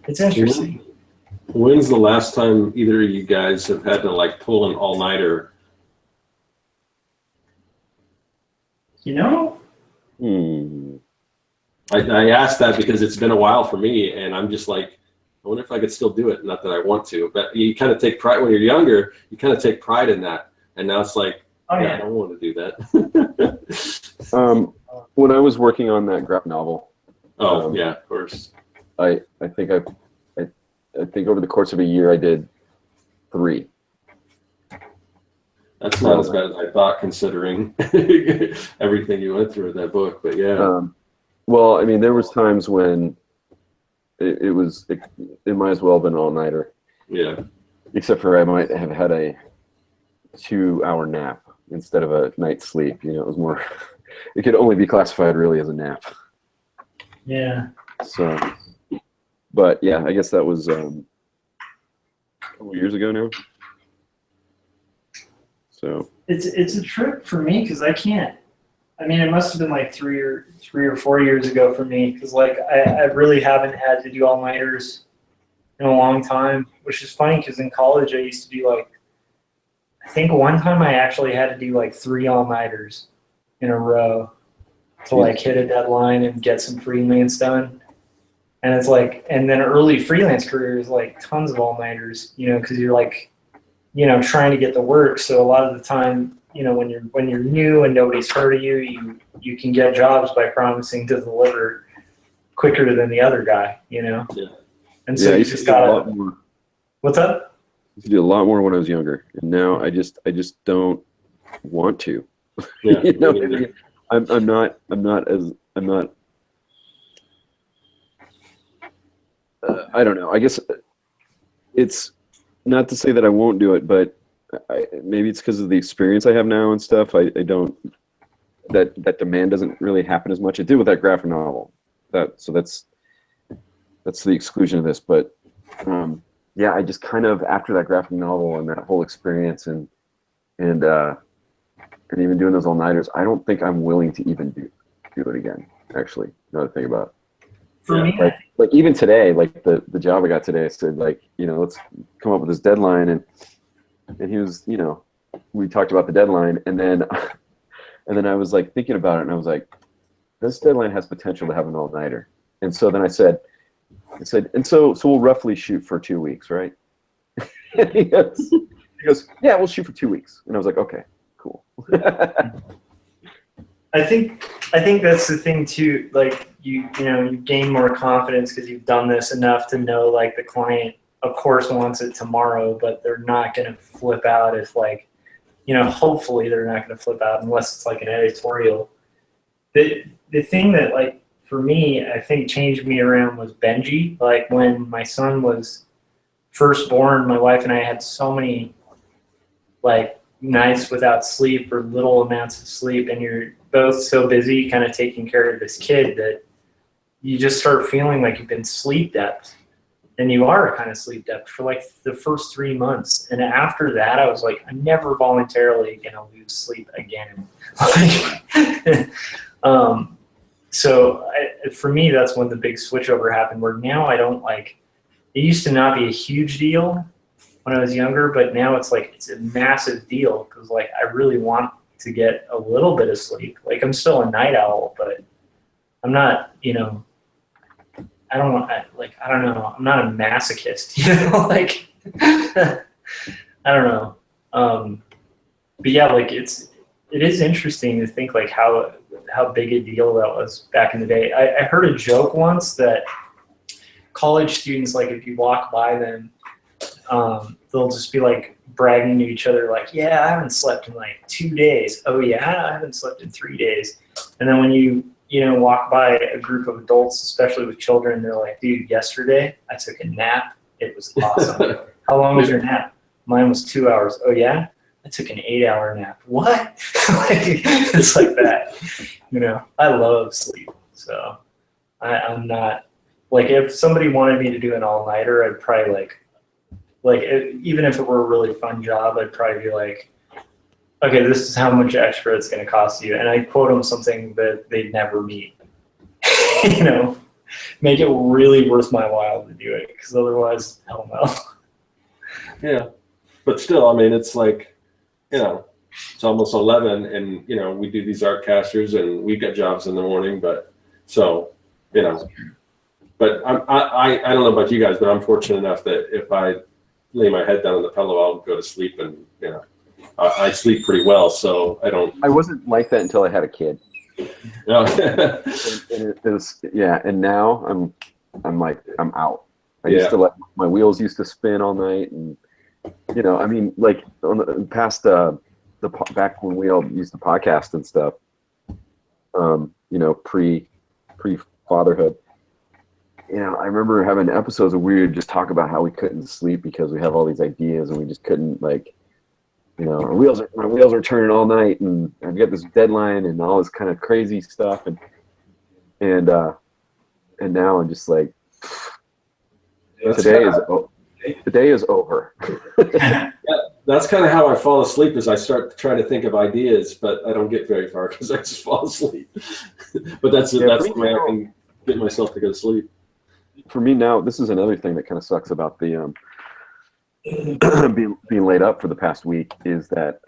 [SPEAKER 2] It's interesting.
[SPEAKER 1] When's the last time either of you guys have had to like pull an all-nighter?
[SPEAKER 2] You know?
[SPEAKER 1] I asked that because it's been a while for me, and I'm just like, I wonder if I could still do it. Not that I want to, but you kind of take pride when you're younger. You kind of take pride in that, and now it's like, I don't want to do that.
[SPEAKER 3] When I was working on that graphic novel,
[SPEAKER 1] yeah, of course.
[SPEAKER 3] I think over the course of a year I did 3.
[SPEAKER 1] That's not as bad as I thought, considering everything you went through in that book. But yeah.
[SPEAKER 3] Well, I mean, there was times when it might as well have been an all-nighter.
[SPEAKER 1] Yeah.
[SPEAKER 3] Except for I might have had a 2-hour nap instead of a night's sleep. You know, it was more. It could only be classified really as a nap.
[SPEAKER 2] Yeah.
[SPEAKER 3] So, but yeah, I guess that was a couple years ago now. So
[SPEAKER 2] it's a trip for me because I can't. I mean, it must have been like 3 or 4 years ago for me because like I really haven't had to do all-nighters in a long time, which is funny because in college I used to do like, I think one time I actually had to do like 3 all-nighters in a row to like hit a deadline and get some freelance done. And it's like, and then early freelance career is like tons of all-nighters, you know, because you're like, you know, trying to get the work. So a lot of the time, you know, when you're new and nobody's heard of you, you can get jobs by promising to deliver quicker than the other guy, you know.
[SPEAKER 1] Yeah.
[SPEAKER 2] And so you just got a lot more. What's up?
[SPEAKER 3] I used to do a lot more when I was younger, and now I just don't want to.
[SPEAKER 1] Yeah.
[SPEAKER 3] You know, I'm not. I don't know. I guess it's not to say that I won't do it, but maybe it's because of the experience I have now and stuff. I don't. That demand doesn't really happen as much. It did with that graphic novel. So that's the exclusion of this. But yeah, I just kind of, after that graphic novel and that whole experience and even doing those all-nighters, I don't think I'm willing to even do it again. Actually, another thing about it.
[SPEAKER 2] For me,
[SPEAKER 3] like even today, like the job I got today, I said, like, you know, let's come up with this deadline, and he was, you know, we talked about the deadline, and then I was like thinking about it, and I was like, this deadline has potential to have an all-nighter. And so then I said, and so we'll roughly shoot for 2 weeks, right? And he goes, yeah, we'll shoot for 2 weeks. And I was like, okay, cool.
[SPEAKER 2] I think that's the thing too. Like you gain more confidence because you've done this enough to know, like, the client, of course, wants it tomorrow, but they're not going to flip out if, like, you know, hopefully they're not going to flip out unless it's like an editorial. The thing that, like, for me, I think changed me around was Benji. Like, when my son was first born, my wife and I had so many, like, nights without sleep or little amounts of sleep, and you're both so busy kind of taking care of this kid that you just start feeling like you've been sleep deprived. then you are kind of sleep deprived for like the first 3 months. And after that, I was like, I'm never voluntarily going to lose sleep again. So for me, that's when the big switchover happened, where now I don't like, it used to not be a huge deal when I was younger, but now it's like, it's a massive deal because like I really want to get a little bit of sleep. Like I'm still a night owl, but I'm not, you know, I don't know, I'm not a masochist, you know, like, I don't know. But yeah, like it is interesting to think like how big a deal that was back in the day. I heard a joke once that college students, like if you walk by them, they'll just be like bragging to each other like, yeah, I haven't slept in like 2 days. Oh yeah, I haven't slept in 3 days. And then when you walk by a group of adults, especially with children, they're like, dude, yesterday I took a nap. It was awesome. How long was your nap? Mine was 2 hours. Oh yeah? I took an 8-hour nap. What? Like, it's like that. You know, I love sleep. So I'm not, like if somebody wanted me to do an all-nighter, I'd probably even if it were a really fun job, I'd probably be like, okay, this is how much extra it's going to cost you. And I quote them something that they'd never meet. You know, make it really worth my while to do it, because otherwise, hell no.
[SPEAKER 1] Yeah. But still, I mean, it's like, you know, it's almost 11 and, you know, we do these Artcasters and we got jobs in the morning, but so, you know, but I don't know about you guys, but I'm fortunate enough that if I lay my head down on the pillow, I'll go to sleep and, you know, I sleep pretty well, so I don't.
[SPEAKER 3] I wasn't like that until I had a kid.
[SPEAKER 1] No.
[SPEAKER 3] and it was, yeah, and now I'm like, I'm out. I used to let my wheels used to spin all night, and you know, I mean, like on the past back when we all used to podcast and stuff, you know, pre fatherhood. You know, I remember having episodes where we would just talk about how we couldn't sleep because we have all these ideas and we just couldn't, like, you know, my wheels are turning all night and I've got this deadline and all this kind of crazy stuff, and now I'm just like, the day is over.
[SPEAKER 1] Yeah, that's kind of how I fall asleep, is I start to try to think of ideas, but I don't get very far because I just fall asleep. But that's the way I can get myself to go to sleep.
[SPEAKER 3] For me now, this is another thing that kind of sucks about the being laid up for the past week, is that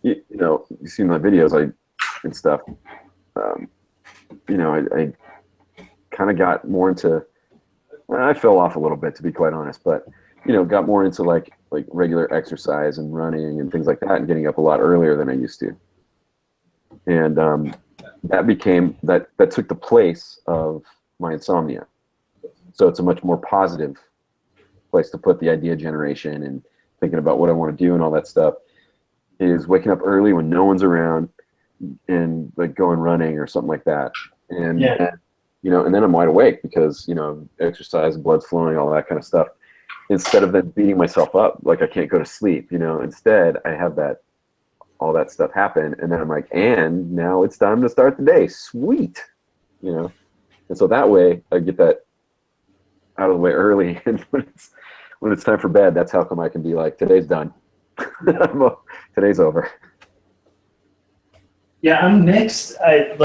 [SPEAKER 3] you know, you've seen my videos and stuff. You know, I kind of got more into. I fell off a little bit, to be quite honest, but you know, got more into like regular exercise and running and things like that, and getting up a lot earlier than I used to. And that took the place of my insomnia. So it's a much more positive place to put the idea generation and thinking about what I want to do and all that stuff, is waking up early when no one's around and like going running or something like that. And you know, and then I'm wide awake because, you know, exercise, blood's flowing, all that kind of stuff. Instead of then beating myself up, like I can't go to sleep, you know, instead I have all that stuff happen. And then I'm like, and now it's time to start the day. Sweet. You know? And so that way I get that out of the way early. And when it's time for bed, that's how come I can be like, today's done. Today's over.
[SPEAKER 2] Yeah, I'm mixed. I've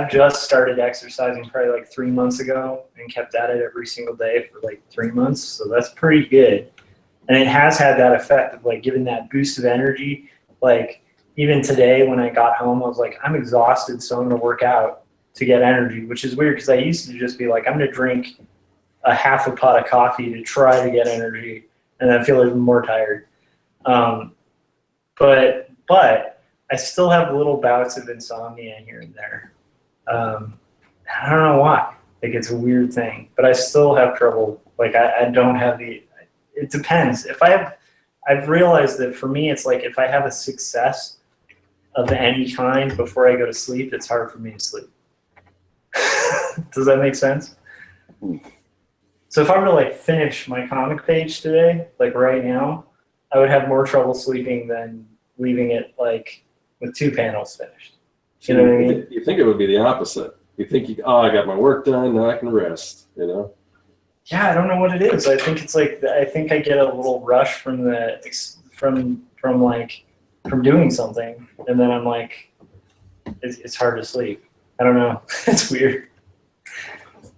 [SPEAKER 2] just started exercising probably like 3 months ago and kept at it every single day for like 3 months. So that's pretty good. And it has had that effect of like giving that boost of energy. Like even today when I got home, I was like, I'm exhausted, so I'm going to work out to get energy, which is weird because I used to just be like, I'm going to drink a half a pot of coffee to try to get energy, and I feel even more tired. But I still have little bouts of insomnia here and there. I don't know why. Like it's a weird thing, but I still have trouble. Like I don't have it depends. I've realized that for me, it's like if I have a success of any kind before I go to sleep, it's hard for me to sleep. Does that make sense? So if I were to like finish my comic page today, like right now, I would have more trouble sleeping than leaving it like with 2 panels finished. You know what I mean?
[SPEAKER 1] You think it would be the opposite. you think I got my work done, now I can rest, you know?
[SPEAKER 2] Yeah, I don't know what it is. I think it's like I think I get a little rush from from doing something, and then I'm like, it's hard to sleep. I don't know. It's weird.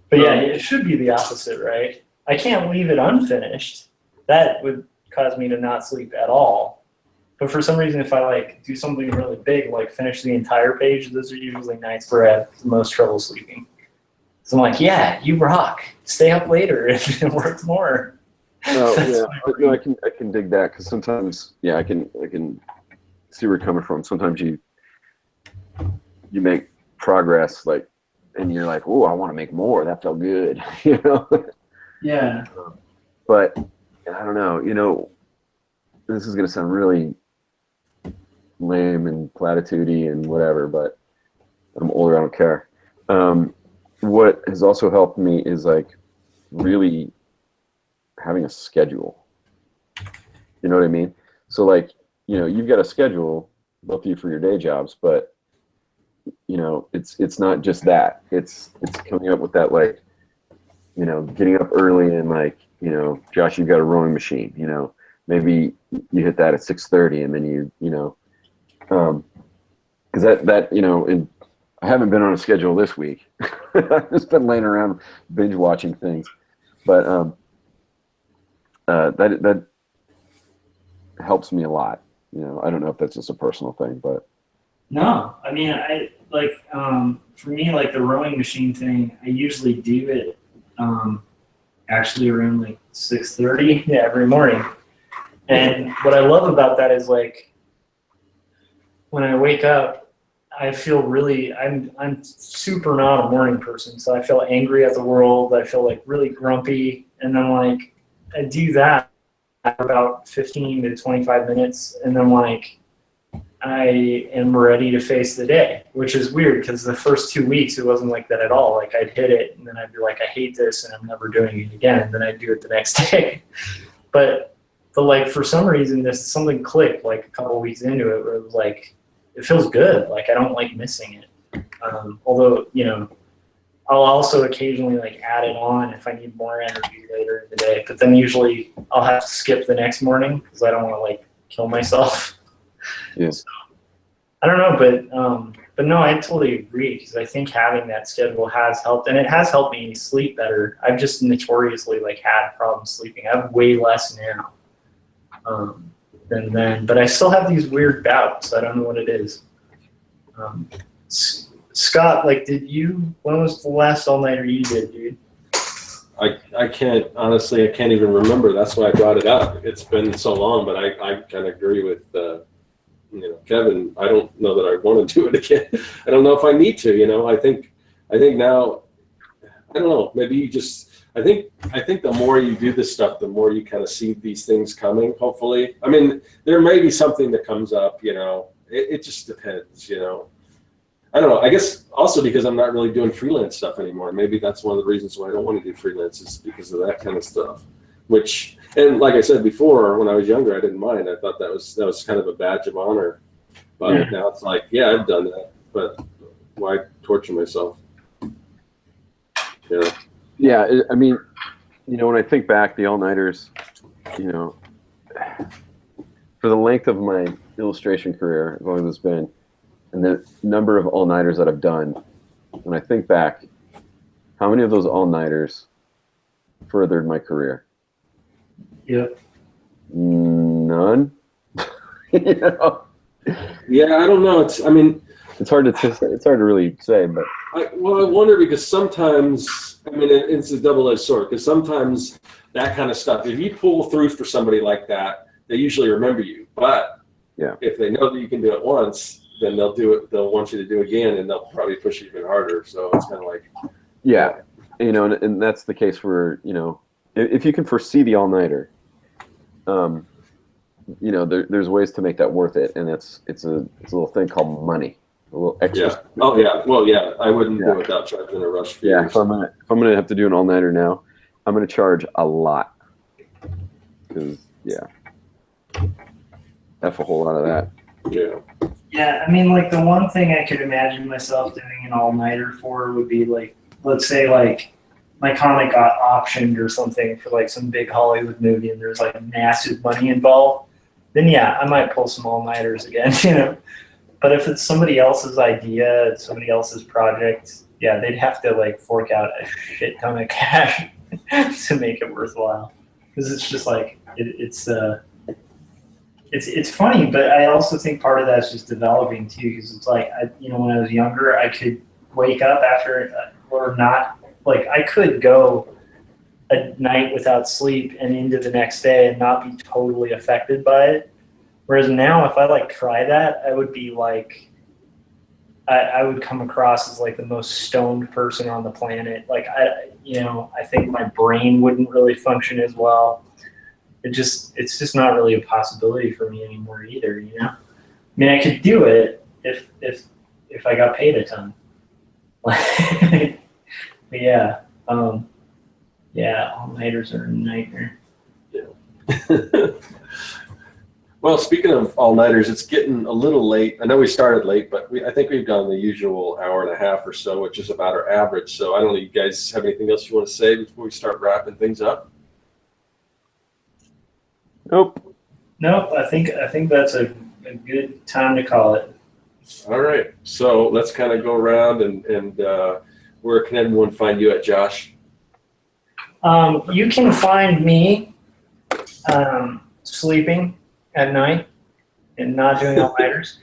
[SPEAKER 2] But yeah, it should be the opposite, right? I can't leave it unfinished. That would cause me to not sleep at all. But for some reason, if I like do something really big, like finish the entire page, those are usually nights where I have the most trouble sleeping. So I'm like, yeah, you rock. Stay up later and work more.
[SPEAKER 3] Oh yeah, no, I can dig that because sometimes, yeah, I can see where you're coming from. Sometimes you make progress, like, and you're like, oh, I want to make more. That felt good, you know.
[SPEAKER 2] Yeah.
[SPEAKER 3] But I don't know. You know, this is gonna sound really lame and platitudey and whatever, but I'm older. I don't care. What has also helped me is like really having a schedule. You know what I mean? So like, you know, you've got a schedule, both of you, for your day jobs, but you know, it's not just that. It's coming up with that, like, you know, getting up early and like, you know, Josh, you've got a rowing machine, you know, maybe you hit that at 6:30 and then you know, because that you know, and I haven't been on a schedule this week. I've just been laying around binge watching things, but that helps me a lot. You know, I don't know if that's just a personal thing, but
[SPEAKER 2] No, I mean, I like for me, like the rowing machine thing. I usually do it actually around like 6:30, yeah, every morning. And what I love about that is like when I wake up, I feel really I'm super not a morning person, so I feel angry at the world. I feel like really grumpy, and then like I do that for about 15 to 25 minutes, and then like I am ready to face the day, which is weird because the first 2 weeks it wasn't like that at all. Like I'd hit it and then I'd be like, I hate this and I'm never doing it again. And then I'd do it the next day. But like for some reason, something clicked like a couple of weeks into it where it was like, it feels good. Like I don't like missing it. Although, you know, I'll also occasionally like add it on if I need more energy later in the day. But then usually I'll have to skip the next morning because I don't want to like kill myself.
[SPEAKER 3] yes.
[SPEAKER 2] So, I don't know, but no, I totally agree because I think having that schedule has helped, and it has helped me sleep better. I've just notoriously like had problems sleeping. I have way less now than then, but I still have these weird bouts. I don't know what it is. Scott, like, when was the last all-nighter you did, dude?
[SPEAKER 1] I can't, honestly, I can't even remember. That's why I brought it up. It's been so long, but I kind of agree with, you know, Kevin. I don't know that I want to do it again. I don't know if I need to, you know. I think now, I don't know, maybe you just, I think the more you do this stuff, the more you kind of see these things coming, hopefully. I mean, there may be something that comes up, you know. It just depends, you know. I don't know. I guess also because I'm not really doing freelance stuff anymore. Maybe that's one of the reasons why I don't want to do freelance is because of that kind of stuff. Which, and like I said before, when I was younger, I didn't mind. I thought that was kind of a badge of honor. But now it's like, yeah, I've done that, but why torture myself? Yeah.
[SPEAKER 3] Yeah, I mean, you know, when I think back, the all-nighters, you know, for the length of my illustration career, as long as it's been, and the number of all-nighters that I've done, when I think back, how many of those all-nighters furthered my career?
[SPEAKER 2] Yep.
[SPEAKER 3] None. You know?
[SPEAKER 1] Yeah, I don't know. It's
[SPEAKER 3] hard to really say, but
[SPEAKER 1] I wonder because sometimes, I mean, it's a double-edged sword because sometimes that kind of stuff, if you pull through for somebody like that, they usually remember you. But
[SPEAKER 3] yeah,
[SPEAKER 1] if they know that you can do it once, then they'll do it. They'll want you to do it again, and they'll probably push you even harder. So it's kind of like,
[SPEAKER 3] yeah, you know, and that's the case where, you know, if you can foresee the all-nighter, you know, there's ways to make that worth it, and it's a little thing called money, a little extra.
[SPEAKER 1] Yeah. Oh yeah. Well, yeah. I wouldn't do it without charging a rush fee.
[SPEAKER 3] Yeah. If I'm gonna have to do an all-nighter now, I'm gonna charge a lot. Because F a whole lot of that.
[SPEAKER 1] Yeah.
[SPEAKER 2] Yeah, I mean, like the one thing I could imagine myself doing an all-nighter for would be like, let's say like my comic got optioned or something for like some big Hollywood movie and there's like massive money involved, then yeah, I might pull some all-nighters again, you know. But if it's somebody else's idea, it's somebody else's project, yeah, they'd have to like fork out a shit ton of cash to make it worthwhile. Because it's just like it's funny, but I also think part of that's just developing too. Because it's like when I was younger, I could wake up after or not, like I could go a night without sleep and into the next day and not be totally affected by it. Whereas now, if I like try that, I would be like, I would come across as like the most stoned person on the planet. Like I think my brain wouldn't really function as well. It's just not really a possibility for me anymore either. You know, I mean, I could do it if I got paid a ton. But yeah, all-nighters are a nightmare.
[SPEAKER 1] Yeah. Well, speaking of all-nighters, it's getting a little late. I know we started late, but I think we've gone the usual hour and a half or so, which is about our average. So I don't know, you guys have anything else you want to say before we start wrapping things up?
[SPEAKER 3] Nope.
[SPEAKER 2] I think that's a good time to call it.
[SPEAKER 1] All right. So let's kind of go around and where can everyone find you at, Josh?
[SPEAKER 2] You can find me sleeping at night and not doing all-nighters.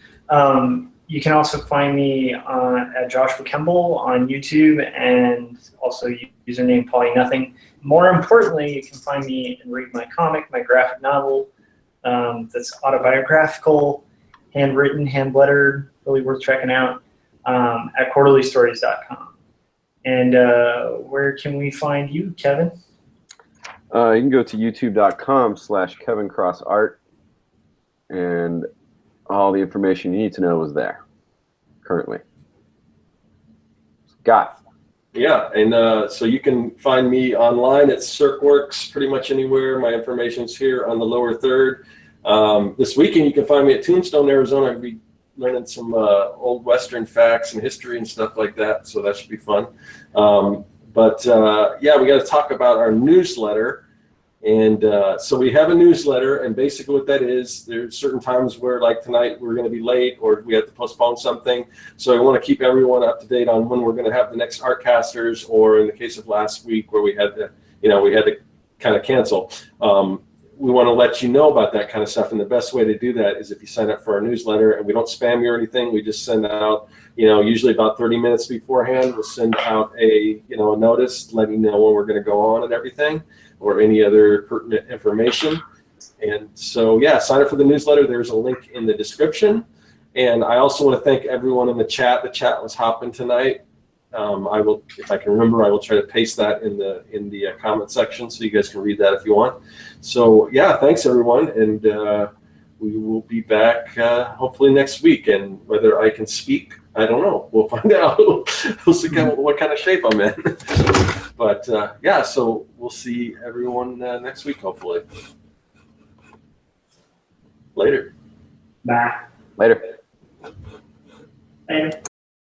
[SPEAKER 2] You can also find me at Joshua Kemble on YouTube and also username Pauly More importantly, you can find me and read my comic, my graphic novel that's autobiographical, handwritten, hand-lettered, really worth checking out at quarterlystories.com. And where can we find you, Kevin?
[SPEAKER 3] You can go to youtube.com/KevinCrossArt, and all the information you need to know is there currently. Scott.
[SPEAKER 1] Yeah, and so you can find me online at Serkworks pretty much anywhere. My information's here on the lower third. This weekend you can find me at Tombstone, Arizona. I'll be learning some old Western facts and history and stuff like that, so that should be fun. Yeah, we got to talk about our newsletter. And so we have a newsletter, and basically what that is, there's certain times where, like tonight, we're going to be late or we have to postpone something. So I want to keep everyone up to date on when we're going to have the next Artcasters, or in the case of last week where we had to, kind of cancel. We want to let you know about that kind of stuff, and the best way to do that is if you sign up for our newsletter. And we don't spam you or anything. We just send out, usually about 30 minutes beforehand, we'll send out a notice letting you know when we're going to go on and everything, or any other pertinent information. And so, yeah, sign up for the newsletter. There's a link in the description. And I also want to thank everyone in the chat. The chat was hopping tonight. I will, if I can remember, I will try to paste that in the comment section so you guys can read that if you want. So, yeah, thanks everyone, and we will be back hopefully next week. And whether I can speak, I don't know. We'll find out. We'll see what kind of shape I'm in. But yeah, so we'll see everyone next week, hopefully. Later.
[SPEAKER 2] Bye.
[SPEAKER 3] Later.
[SPEAKER 2] Later.